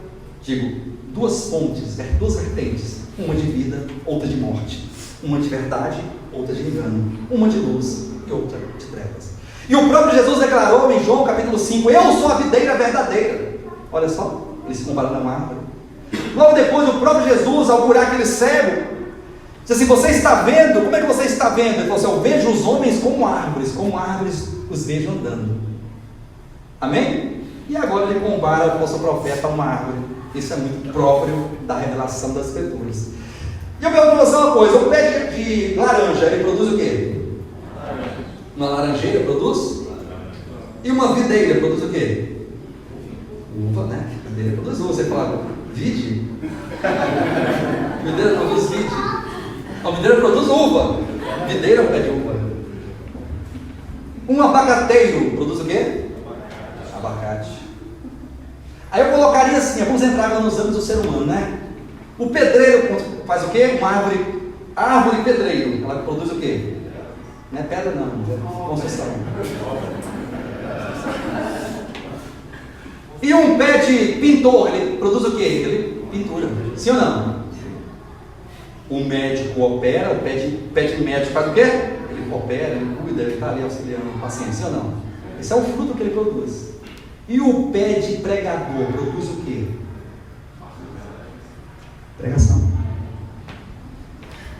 duas fontes, duas vertentes, uma de vida, outra de morte, uma de verdade, outra de engano, uma de luz e outra de trevas. E o próprio Jesus declarou em João capítulo 5, eu sou a videira verdadeira. Olha só, ele se comparando a uma árvore. Logo depois o próprio Jesus, ao curar aquele cego, disse assim, você está vendo? Como é que você está vendo? Ele falou assim, eu vejo os homens como árvores os vejo andando. Amém? E agora ele compara o falso profeta a uma árvore. Isso é muito próprio da revelação das Escrituras. E eu pergunto para você uma coisa, um pé de laranja, ele produz o quê? Uma laranjeira produz? E uma videira produz o quê? Uva, né? Videira produz uva. Você fala, vide? Videira produz vide. A videira produz uva. quê? Abacate. Aí eu colocaria assim, vamos entrar agora nos âmbitos do ser humano, né? O pedreiro faz o quê? Uma árvore pedreiro. Ela produz o quê? Não é pedra não, é construção. E um pé de pintor, ele produz o quê? Ele pintura. Sim ou não? O médico opera, o pé de médico faz o quê? Ele opera, ele cuida, ele está ali auxiliando o paciente. Sim ou não? Esse é o fruto que ele produz. E o pé de pregador produz o quê? Pregação.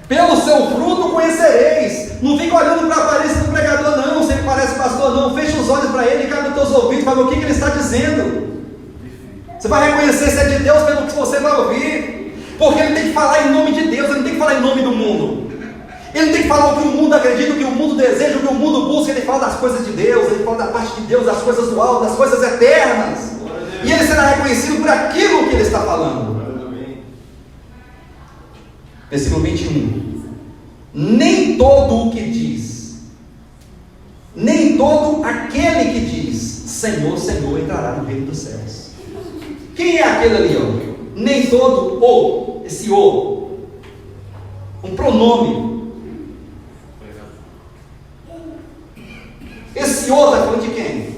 Pelo seu fruto conhecereis. Não fica olhando para a aparência do pregador, não. Se ele parece pastor, não. Fecha os olhos para ele, cabe nos teus ouvidos para ver o que ele está dizendo. Você vai reconhecer se é de Deus pelo que você vai ouvir. Porque ele tem que falar em nome de Deus, ele não tem que falar em nome do mundo. Ele não tem que falar o que o mundo acredita, o que o mundo deseja, o que o mundo busca. Ele fala das coisas de Deus, ele fala da parte de Deus, das coisas do alto, das coisas eternas. E ele será reconhecido por aquilo que ele está falando. Versículo 21. Nem todo o que diz, nem todo aquele que diz Senhor, Senhor entrará no reino dos céus. Quem é aquele ali, ó? Nem todo o, esse o, um pronome. Esse o está falando de quem?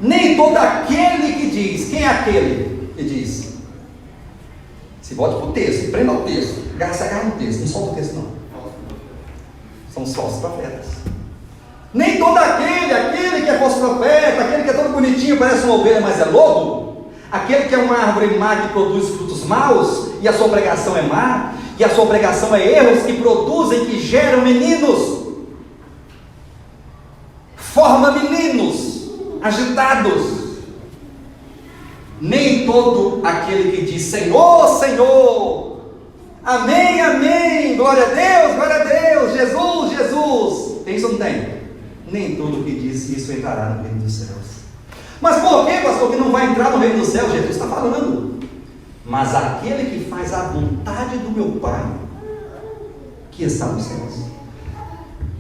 Nem todo aquele que diz. Quem é aquele que diz? Se volte para o texto, prenda o texto, se agarra no texto, não solta o texto não. São os falsos profetas. Nem todo aquele que é falso profeta, aquele que é todo bonitinho, parece uma ovelha, mas é lobo, aquele que é uma árvore má que produz frutos maus, e a sua pregação é má, e a sua pregação é erros que produzem, que geram meninos, forma meninos agitados. Nem todo aquele que diz Senhor, Senhor, amém, amém, glória a Deus, Jesus, Jesus, tem isso ou não tem? Nem todo que diz isso entrará no reino dos céus. Mas por que, pastor, que não vai entrar no reino dos céus? Jesus está falando. Mas aquele que faz a vontade do meu Pai, que está nos céus.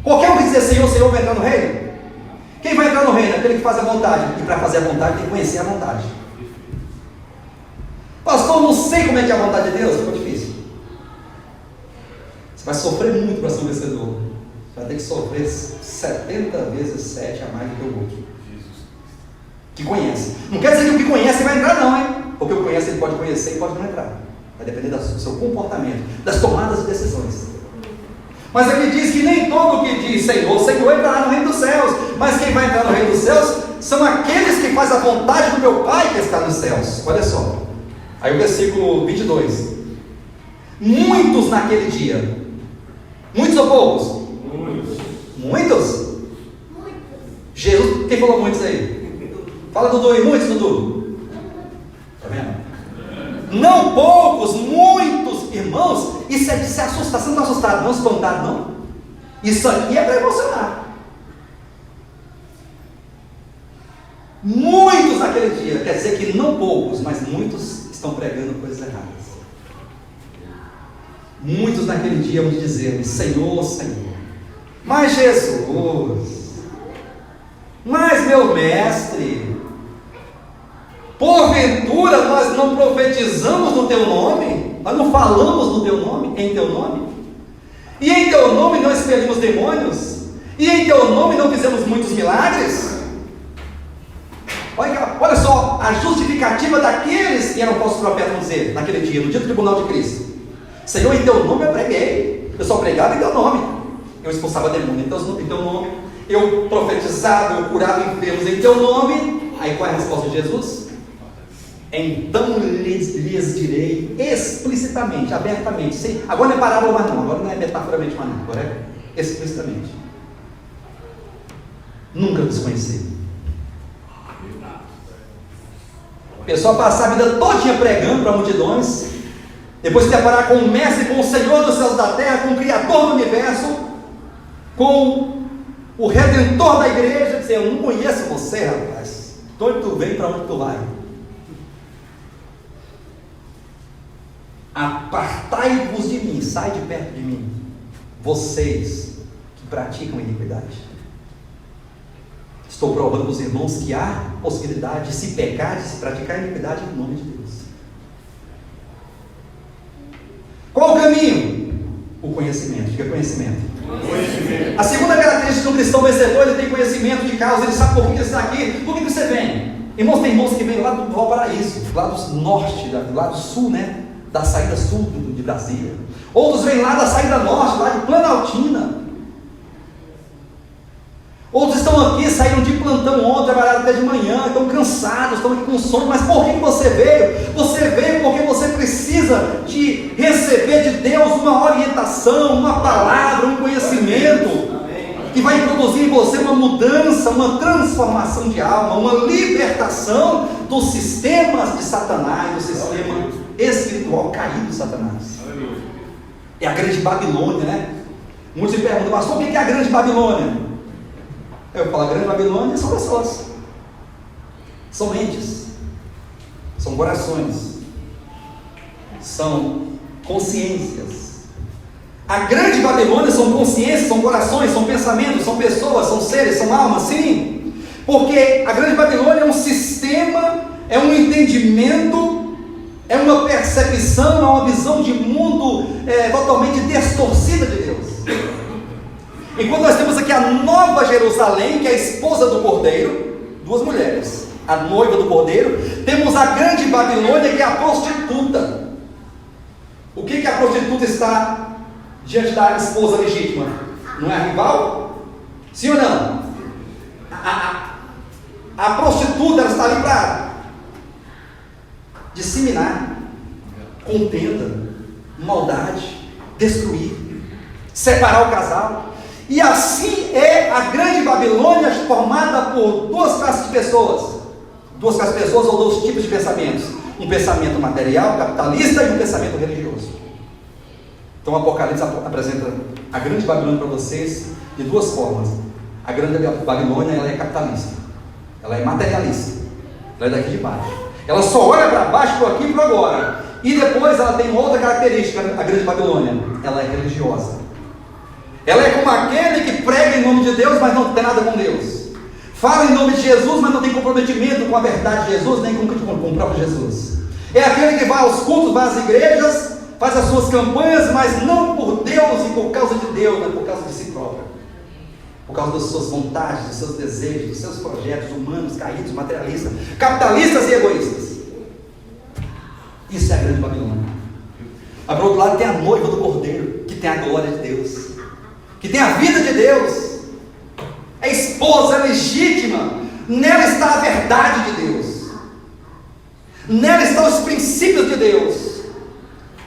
Qualquer um que dizer Senhor, Senhor vai entrar no reino? Quem vai entrar no reino? Aquele que faz a vontade. E para fazer a vontade tem que conhecer a vontade. Pastor, não sei como é que é a vontade de Deus. Ficou difícil. Você vai sofrer muito para ser um vencedor. Você vai ter que sofrer 70 vezes 7 a mais do que o outro. Que conhece. Não quer dizer que o que conhece vai entrar não, hein? Porque o que conhece ele pode conhecer e pode não entrar. Vai depender do seu comportamento, das tomadas de decisões. Mas aqui diz que nem todo que diz Senhor, Senhor entrará no reino dos céus. Mas quem vai entrar no reino dos céus são aqueles que fazem a vontade do meu Pai que está nos céus. Olha só. Aí o versículo 22. Muitos naquele dia. Muitos ou poucos? Muitos? Jesus, quem falou muitos aí? Fala Dudu aí, muitos Dudu. Está vendo? Não poucos, muitos, irmãos. Isso é de se assustar. Você não está assustado, não, espantado, não. Isso aqui é para emocionar. Muitos naquele dia, quer dizer que não poucos, mas muitos estão pregando coisas erradas. Muitos naquele dia vão dizer: Senhor, Senhor. Mas Jesus, mas meu mestre, porventura nós não profetizamos no teu nome? Nós não falamos no teu nome, em teu nome? E em teu nome não expelimos demônios? E em teu nome não fizemos muitos milagres? Olha só a justificativa daqueles que eram falsos profetas, vamos dizer, naquele dia, no dia do tribunal de Cristo. Senhor, em teu nome eu preguei. Eu só pregava em teu nome. Eu expulsava demônios em teu nome. Eu profetizava, eu curava enfermos em teu nome. Aí qual é a resposta de Jesus? Então lhes direi explicitamente, abertamente. Sim, agora não é parábola mais não, agora não é metaforamente mais não, agora é explicitamente. Nunca vos conheci. A pessoa passar a vida todinha pregando para multidões, depois se deparar com o Mestre, com o Senhor dos céus e da terra, com o Criador do universo, com o Redentor da igreja, dizer: eu não conheço você, rapaz. De onde tu vem, para onde tu vai? Apartai-vos de mim, sai de perto de mim, vocês que praticam iniquidade. Estou provando para os irmãos que há possibilidade de se pecar, de se praticar iniquidade no nome de Deus. Qual o caminho? O conhecimento. Diga conhecimento. Conhecimento. A segunda característica de um cristão vencedor, ele tem conhecimento de causa, ele sabe por que ele está aqui, por que você vem. Irmãos, tem irmãos que vêm lá do Valparaíso, lá do norte, lá do sul, né? Da saída sul de Brasília. Outros vêm lá da saída norte, lá de Planaltina. Outros estão aqui, saíram de plantão ontem, trabalharam até de manhã, estão cansados, estão aqui com sono. Mas por que você veio? Você veio porque você precisa de receber de Deus uma orientação, uma palavra, um conhecimento que vai introduzir em você uma mudança, uma transformação de alma, uma libertação dos sistemas de Satanás, do sistema espiritual caído de Satanás. É a grande Babilônia, né? Muitos me perguntam, pastor, o que é a grande Babilônia? Eu falo, a grande Babilônia são pessoas, são mentes, são corações, são consciências. A grande Babilônia são consciências, são corações, são pensamentos, são pessoas, são seres, são almas, sim. Porque a grande Babilônia é um sistema, é um entendimento, é uma percepção, é uma visão de mundo totalmente distorcida de Deus. Enquanto nós temos aqui a Nova Jerusalém, que é a esposa do Cordeiro, duas mulheres, a noiva do Cordeiro, temos a grande Babilônia, que é a prostituta. O que a prostituta está diante da esposa legítima? Não é a rival? Sim ou não? A prostituta, ela está ali para disseminar contenda, maldade, destruir, separar o casal. E assim é a grande Babilônia, formada por duas classes de pessoas. Duas classes de pessoas ou dois tipos de pensamentos. Um pensamento material, capitalista, e um pensamento religioso. Então o Apocalipse apresenta a grande Babilônia para vocês de duas formas. A grande Babilônia, ela é capitalista, ela é materialista, ela é daqui de baixo. Ela só olha para baixo, para aqui e para agora. E depois ela tem outra característica, a grande Babilônia, ela é religiosa. Ela é como aquele que prega em nome de Deus, mas não tem nada com Deus. Fala em nome de Jesus, mas não tem comprometimento com a verdade de Jesus, nem com o próprio Jesus. É aquele que vai aos cultos, vai às igrejas, faz as suas campanhas, mas não por Deus e por causa de Deus, mas por causa de si próprio. Por causa das suas vontades, dos seus desejos, dos seus projetos humanos, caídos, materialistas, capitalistas e egoístas. Isso é a grande Babilônia. Mas por outro lado tem a noiva do Cordeiro, que tem a glória de Deus, que tem a vida de Deus, é esposa, é legítima, nela está a verdade de Deus, nela estão os princípios de Deus,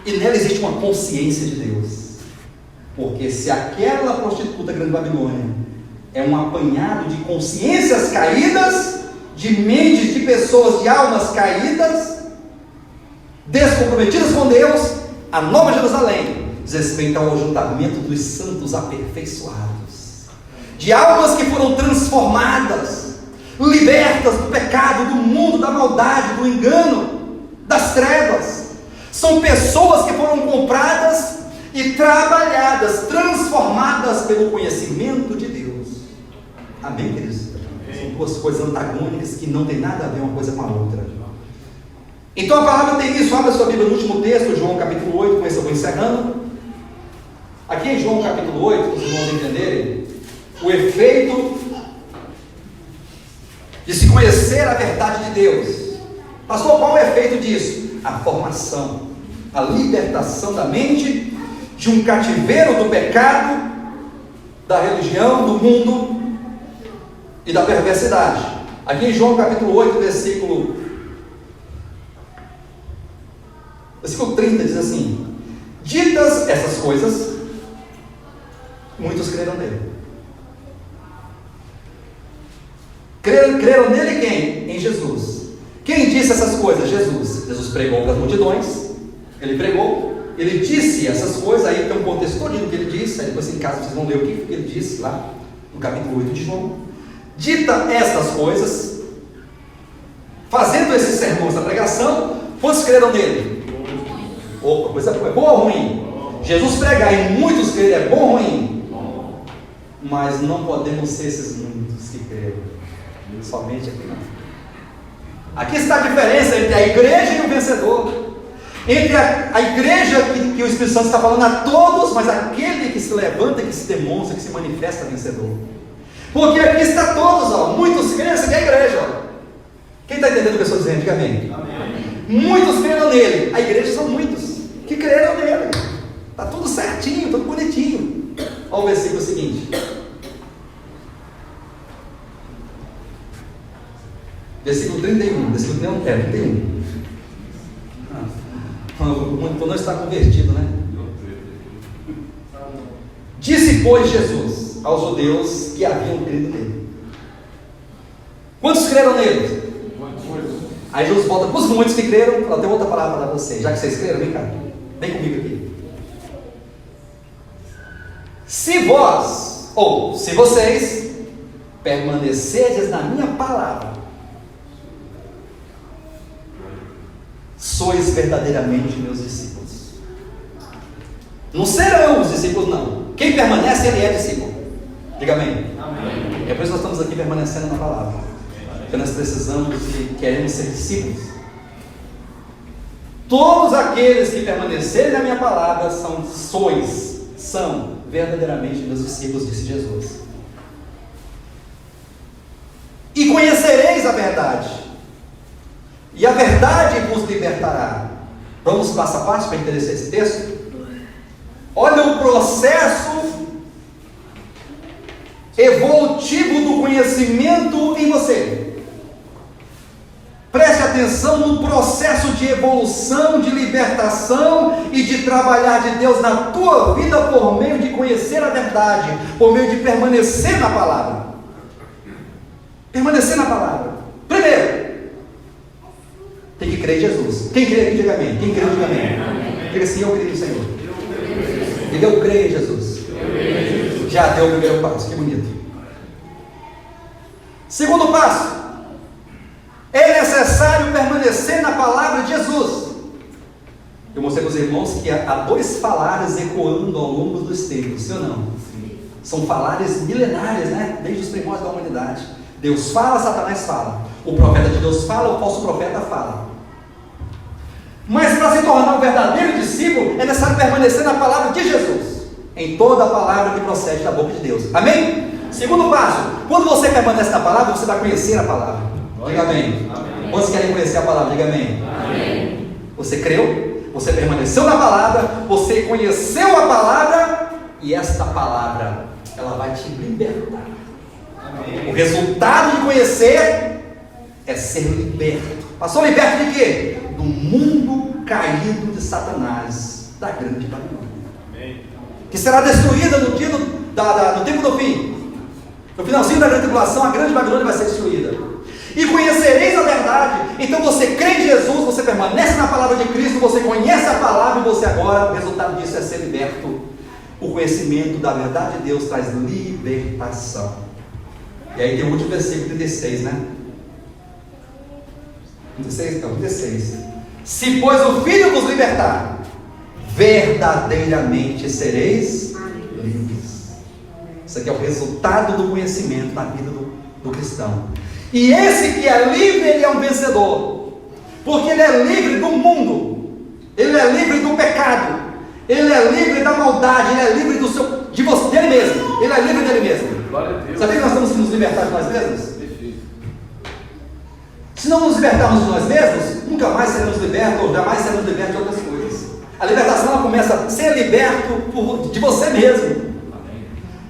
e nela existe uma consciência de Deus. Porque se aquela prostituta grande Babilônia é um apanhado de consciências caídas, de mentes de pessoas, de almas caídas, descomprometidas com Deus, a Nova Jerusalém diz respeito ao ajuntamento dos santos aperfeiçoados, de almas que foram transformadas, libertas do pecado, do mundo, da maldade, do engano, das trevas. São pessoas que foram compradas e trabalhadas, transformadas pelo conhecimento de Deus. Amém, queridos? São duas coisas antagônicas que não tem nada a ver uma coisa com a outra. Então a palavra tem isso. Abra sua Bíblia no último texto, João capítulo 8, com isso eu vou encerrando. Aqui em João capítulo 8, para os irmãos entenderem o efeito de se conhecer a verdade de Deus. Pastor, qual é o efeito disso? A formação, a libertação da mente de um cativeiro do pecado, da religião, do mundo e da perversidade. Aqui em João capítulo 8, versículo 30 diz assim: ditas essas coisas, muitos creram nele. Creram nele quem? Em Jesus. Quem disse essas coisas? Jesus. Jesus pregou para as multidões, ele pregou, ele disse essas coisas. Aí tem um contexto todo do que ele disse. Aí depois em casa vocês vão ler o que ele disse lá no capítulo 8 de João. Dita estas coisas, fazendo esses sermões da pregação, quantos creram nele? Opa, coisa boa. É boa ou ruim? Jesus pregar e muitos crerem é bom ou ruim? Mas não podemos ser esses muitos que creram. Somente aqui não. Aqui está a diferença entre a igreja e o vencedor. Entre a igreja que o Espírito Santo está falando a todos, mas aquele que se levanta, que se demonstra, que se manifesta vencedor. Porque aqui está todos, ó, muitos creram que é a igreja. Ó. Quem está entendendo o que eu estou dizendo? Diga amém. Amém. Muitos creram nele. A igreja são muitos que creram nele. Está tudo certinho, tudo bonitinho. Olha o versículo seguinte. Versículo 31. Versículo 31. Quando não está convertido, né? Disse, pois, Jesus aos judeus que haviam crido nele. Quantos creram nele? Aí Jesus volta para os muitos que creram. Fala, tem outra palavra para vocês. Já que vocês creram, vem cá. Vem comigo aqui. Se vós, ou se vocês, permanecerdes na minha palavra, sois verdadeiramente meus discípulos. Não serão os discípulos, não. Quem permanece, ele é discípulo. Diga amém. Amém. É por isso que nós estamos aqui permanecendo na palavra. Porque nós precisamos e queremos ser discípulos. Todos aqueles que permanecerem na minha palavra são verdadeiramente meus discípulos, disse Jesus. E conhecereis a verdade, e a verdade vos libertará. Vamos passo a passo para entender esse texto? Olha o processo evolutivo do conhecimento em você. Preste atenção no processo de evolução, de libertação e de trabalhar de Deus na tua vida por meio de conhecer a verdade, por meio de permanecer na palavra. Permanecer na palavra. Primeiro, tem que crer em Jesus. Quem crê aqui, diga amém. Quem crê, diga amém. Diga assim, eu creio no Senhor. Diga, eu creio em Jesus. Já deu o primeiro passo, que bonito. Segundo passo, é necessário permanecer na palavra de Jesus. Eu mostrei para os irmãos que há dois falares ecoando ao longo dos tempos, sim ou não? Sim. São falares milenares, né? Desde os primórdios da humanidade. Deus fala, Satanás fala. O profeta de Deus fala, o falso profeta fala. Mas para se tornar um verdadeiro discípulo, é necessário permanecer na palavra de Jesus, em toda a palavra que procede da boca de Deus. Amém? Segundo passo, quando você permanece na palavra, você vai conhecer a palavra. Diga amém. Amém. Quantos querem conhecer a palavra? Diga amém. Amém. Você creu, você permaneceu na palavra, você conheceu a palavra, e esta palavra, ela vai te libertar. Amém. O resultado de conhecer é ser liberto. Passou liberto de quê? Do mundo caído de Satanás, da grande Babilônia. Amém. Que será destruída no dia no tempo do fim. No finalzinho da grande tribulação, a grande Babilônia vai ser destruída. E conhecereis a verdade. Então você crê em Jesus, você permanece na palavra de Cristo, você conhece a palavra e você agora, o resultado disso é ser liberto. O conhecimento da verdade de Deus traz libertação. E aí tem o último versículo 36, né? 36. Se pois o Filho vos libertar, verdadeiramente sereis livres. Isso aqui é o resultado do conhecimento na vida do cristão. E esse que é livre, ele é um vencedor, porque ele é livre do mundo, ele é livre do pecado, ele é livre da maldade, ele é livre dele mesmo, ele é livre dele mesmo. Sabia que nós temos que nos libertar de nós mesmos? Se não nos libertarmos de nós mesmos, nunca mais seremos libertos, ou jamais seremos libertos de outras coisas. A libertação ela começa a ser liberto de você mesmo,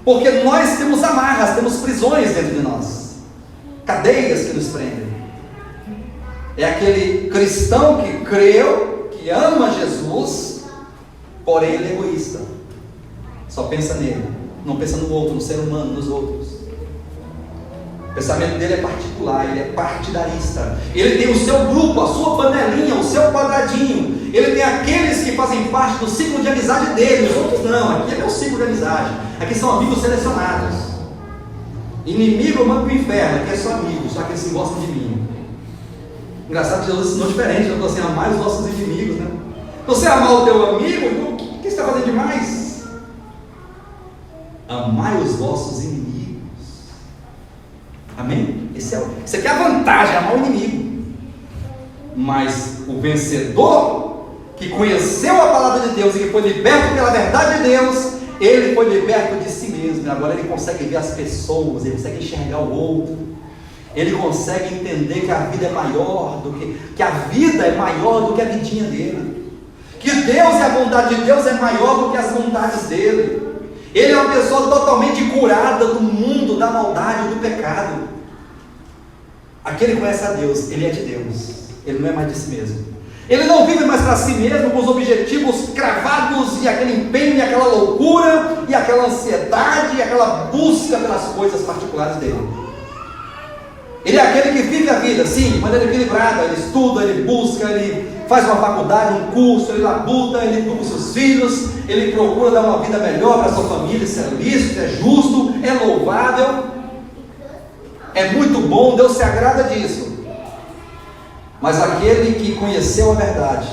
porque nós temos amarras, temos prisões dentro de nós, cadeias que nos prendem. É aquele cristão que creu, que ama Jesus, porém ele é egoísta, só pensa nele, não pensa no outro, no ser humano, nos outros. O pensamento dele é particular, ele é partidarista. Ele tem o seu grupo, a sua panelinha, o seu quadradinho. Ele tem aqueles que fazem parte do ciclo de amizade dele, os outros não. Aqui é meu ciclo de amizade, aqui são amigos selecionados. Inimigo eu mando para o inferno, aqui é só amigos, só que eles gostam de mim. Engraçado que Jesus ensinou diferente, ele falou assim: amai os vossos inimigos, né? Se você amar o teu amigo, então o que você está fazendo demais? Amai os vossos inimigos. Amém? Isso aqui é a vantagem, amar o inimigo. Mas o vencedor, que conheceu a palavra de Deus e que foi liberto pela verdade de Deus, ele foi liberto de si mesmo. Agora ele consegue ver as pessoas, ele consegue enxergar o outro, ele consegue entender que a vida é maior do que a vida é maior do que a vidinha dele, que Deus e a bondade de Deus é maior do que as vontades dele. Ele é uma pessoa totalmente curada do mundo, da maldade, do pecado. Aquele que conhece a Deus, ele é de Deus, ele não é mais de si mesmo. Ele não vive mais para si mesmo, com os objetivos cravados, e aquele empenho, e aquela loucura, e aquela ansiedade, e aquela busca pelas coisas particulares dele. Ele é aquele que vive a vida, sim, de maneira equilibrada. Ele estuda, ele busca, ele faz uma faculdade, um curso, ele labuta, ele educa os seus filhos, ele procura dar uma vida melhor para a sua família. Isso é lícito, é justo, é louvável, é muito bom, Deus se agrada disso. Mas aquele que conheceu a verdade,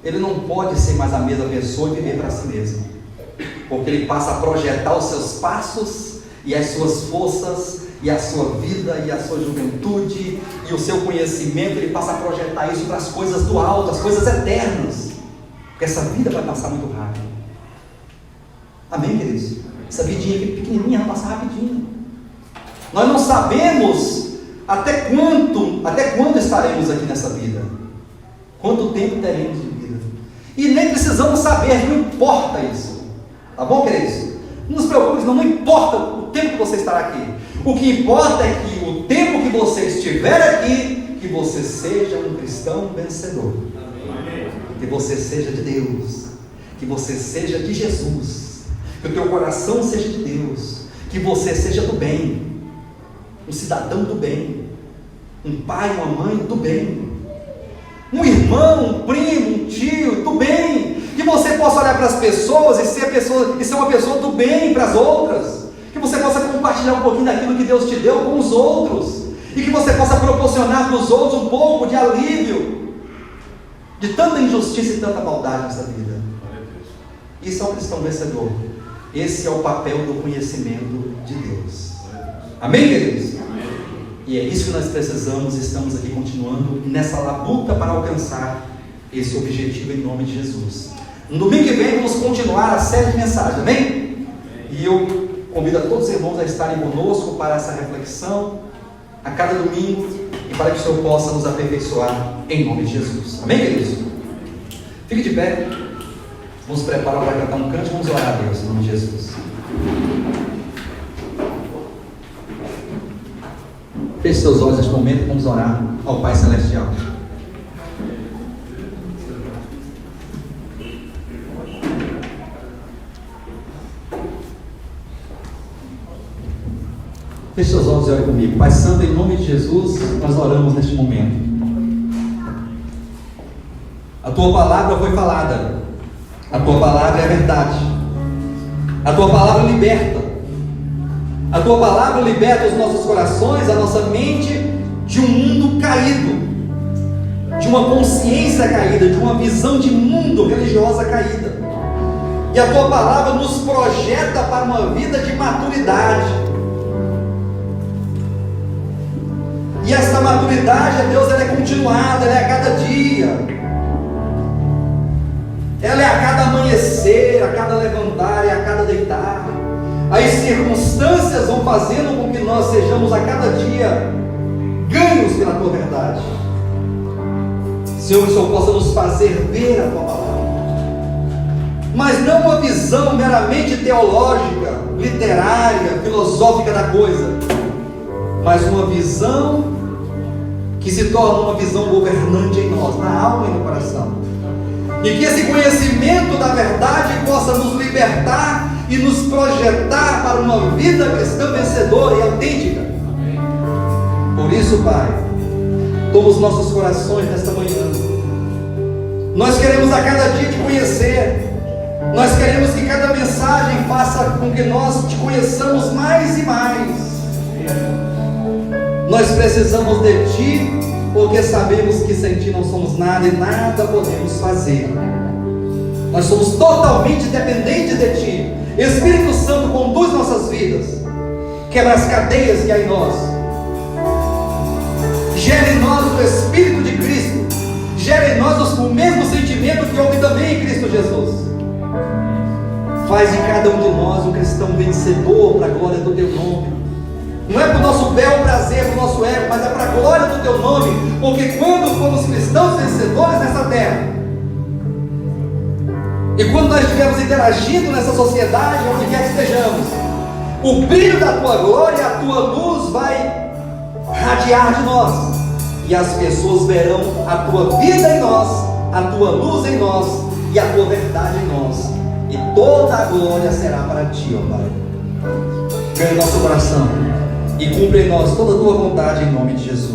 ele não pode ser mais a mesma pessoa e viver para si mesmo, porque ele passa a projetar os seus passos e as suas forças e a sua vida e a sua juventude e o seu conhecimento. Ele passa a projetar isso para as coisas do alto, as coisas eternas, porque essa vida vai passar muito rápido. Amém, queridos? Essa vidinha aqui pequenininha vai passar rapidinho. Nós não sabemos até quando estaremos aqui nessa vida, quanto tempo teremos de vida, e nem precisamos saber, não importa isso, tá bom, queridos? Não se preocupe, não importa o tempo que você estará aqui. O que importa é que o tempo que você estiver aqui, que você seja um cristão vencedor. Amém. Que você seja de Deus, que você seja de Jesus, que o teu coração seja de Deus, que você seja do bem, um cidadão do bem, um pai, uma mãe do bem, um irmão, um primo, um tio do bem, que você possa olhar para as pessoas e ser uma pessoa do bem para as outras, que você possa compartilhar um pouquinho daquilo que Deus te deu com os outros, e que você possa proporcionar para os outros um pouco de alívio de tanta injustiça e tanta maldade nessa vida. Isso é um cristão vencedor. Esse é o papel do conhecimento de Deus. Amém, queridos? Amém. E é isso que nós precisamos. Estamos aqui continuando nessa labuta para alcançar esse objetivo em nome de Jesus. No domingo que vem vamos continuar a série de mensagens, amém? E eu convido a todos os irmãos a estarem conosco para essa reflexão a cada domingo, e para que o Senhor possa nos aperfeiçoar em nome de Jesus. Amém, queridos? Fique de pé. Vamos preparar para cantar um cântico. Vamos orar a Deus em nome de Jesus. Feche seus olhos neste momento e vamos orar ao Pai Celestial. Feche seus olhos e ore comigo. Pai Santo, em nome de Jesus, nós oramos neste momento. A Tua palavra foi falada. A Tua palavra é a verdade. A Tua palavra liberta. A Tua palavra liberta os nossos corações, a nossa mente, de um mundo caído, de uma consciência caída, de uma visão de mundo religiosa caída. E a Tua palavra nos projeta para uma vida de maturidade. E essa maturidade, Deus, ela é continuada, ela é a cada dia, ela é a cada amanhecer, a cada levantar e a cada deitar. As circunstâncias vão fazendo com que nós sejamos a cada dia ganhos pela Tua verdade. Senhor, que o Senhor possa nos fazer ver a Tua palavra, mas não uma visão meramente teológica, literária, filosófica da coisa, mas uma visão que se torna uma visão governante em nós, na alma e no coração, e que esse conhecimento da verdade possa nos libertar e nos projetar para uma vida cristã vencedora e autêntica. Amém. Por isso, Pai, toma os nossos corações nesta manhã. Nós queremos a cada dia te conhecer. Nós queremos que cada mensagem faça com que nós te conheçamos mais e mais. Nós precisamos de Ti, porque sabemos que sem Ti não somos nada e nada podemos fazer. Nós somos totalmente dependentes de Ti. Espírito Santo, conduz nossas vidas, quebra as cadeias que há em nós, gera em nós o Espírito de Cristo, gera em nós o mesmo sentimento que houve também em Cristo Jesus. Faz em cada um de nós um cristão vencedor para a glória do teu nome. Não é para o nosso bel prazer, para o nosso ego, mas é para a glória do teu nome. Porque quando formos cristãos vencedores nessa terra, e quando nós estivermos interagindo nessa sociedade, onde quer que estejamos, o brilho da tua glória, a tua luz vai radiar de nós, e as pessoas verão a tua vida em nós, a tua luz em nós e a tua verdade em nós, e toda a glória será para ti, ó Pai. Ganha nosso coração e cumpre em nós toda a tua vontade, em nome de Jesus.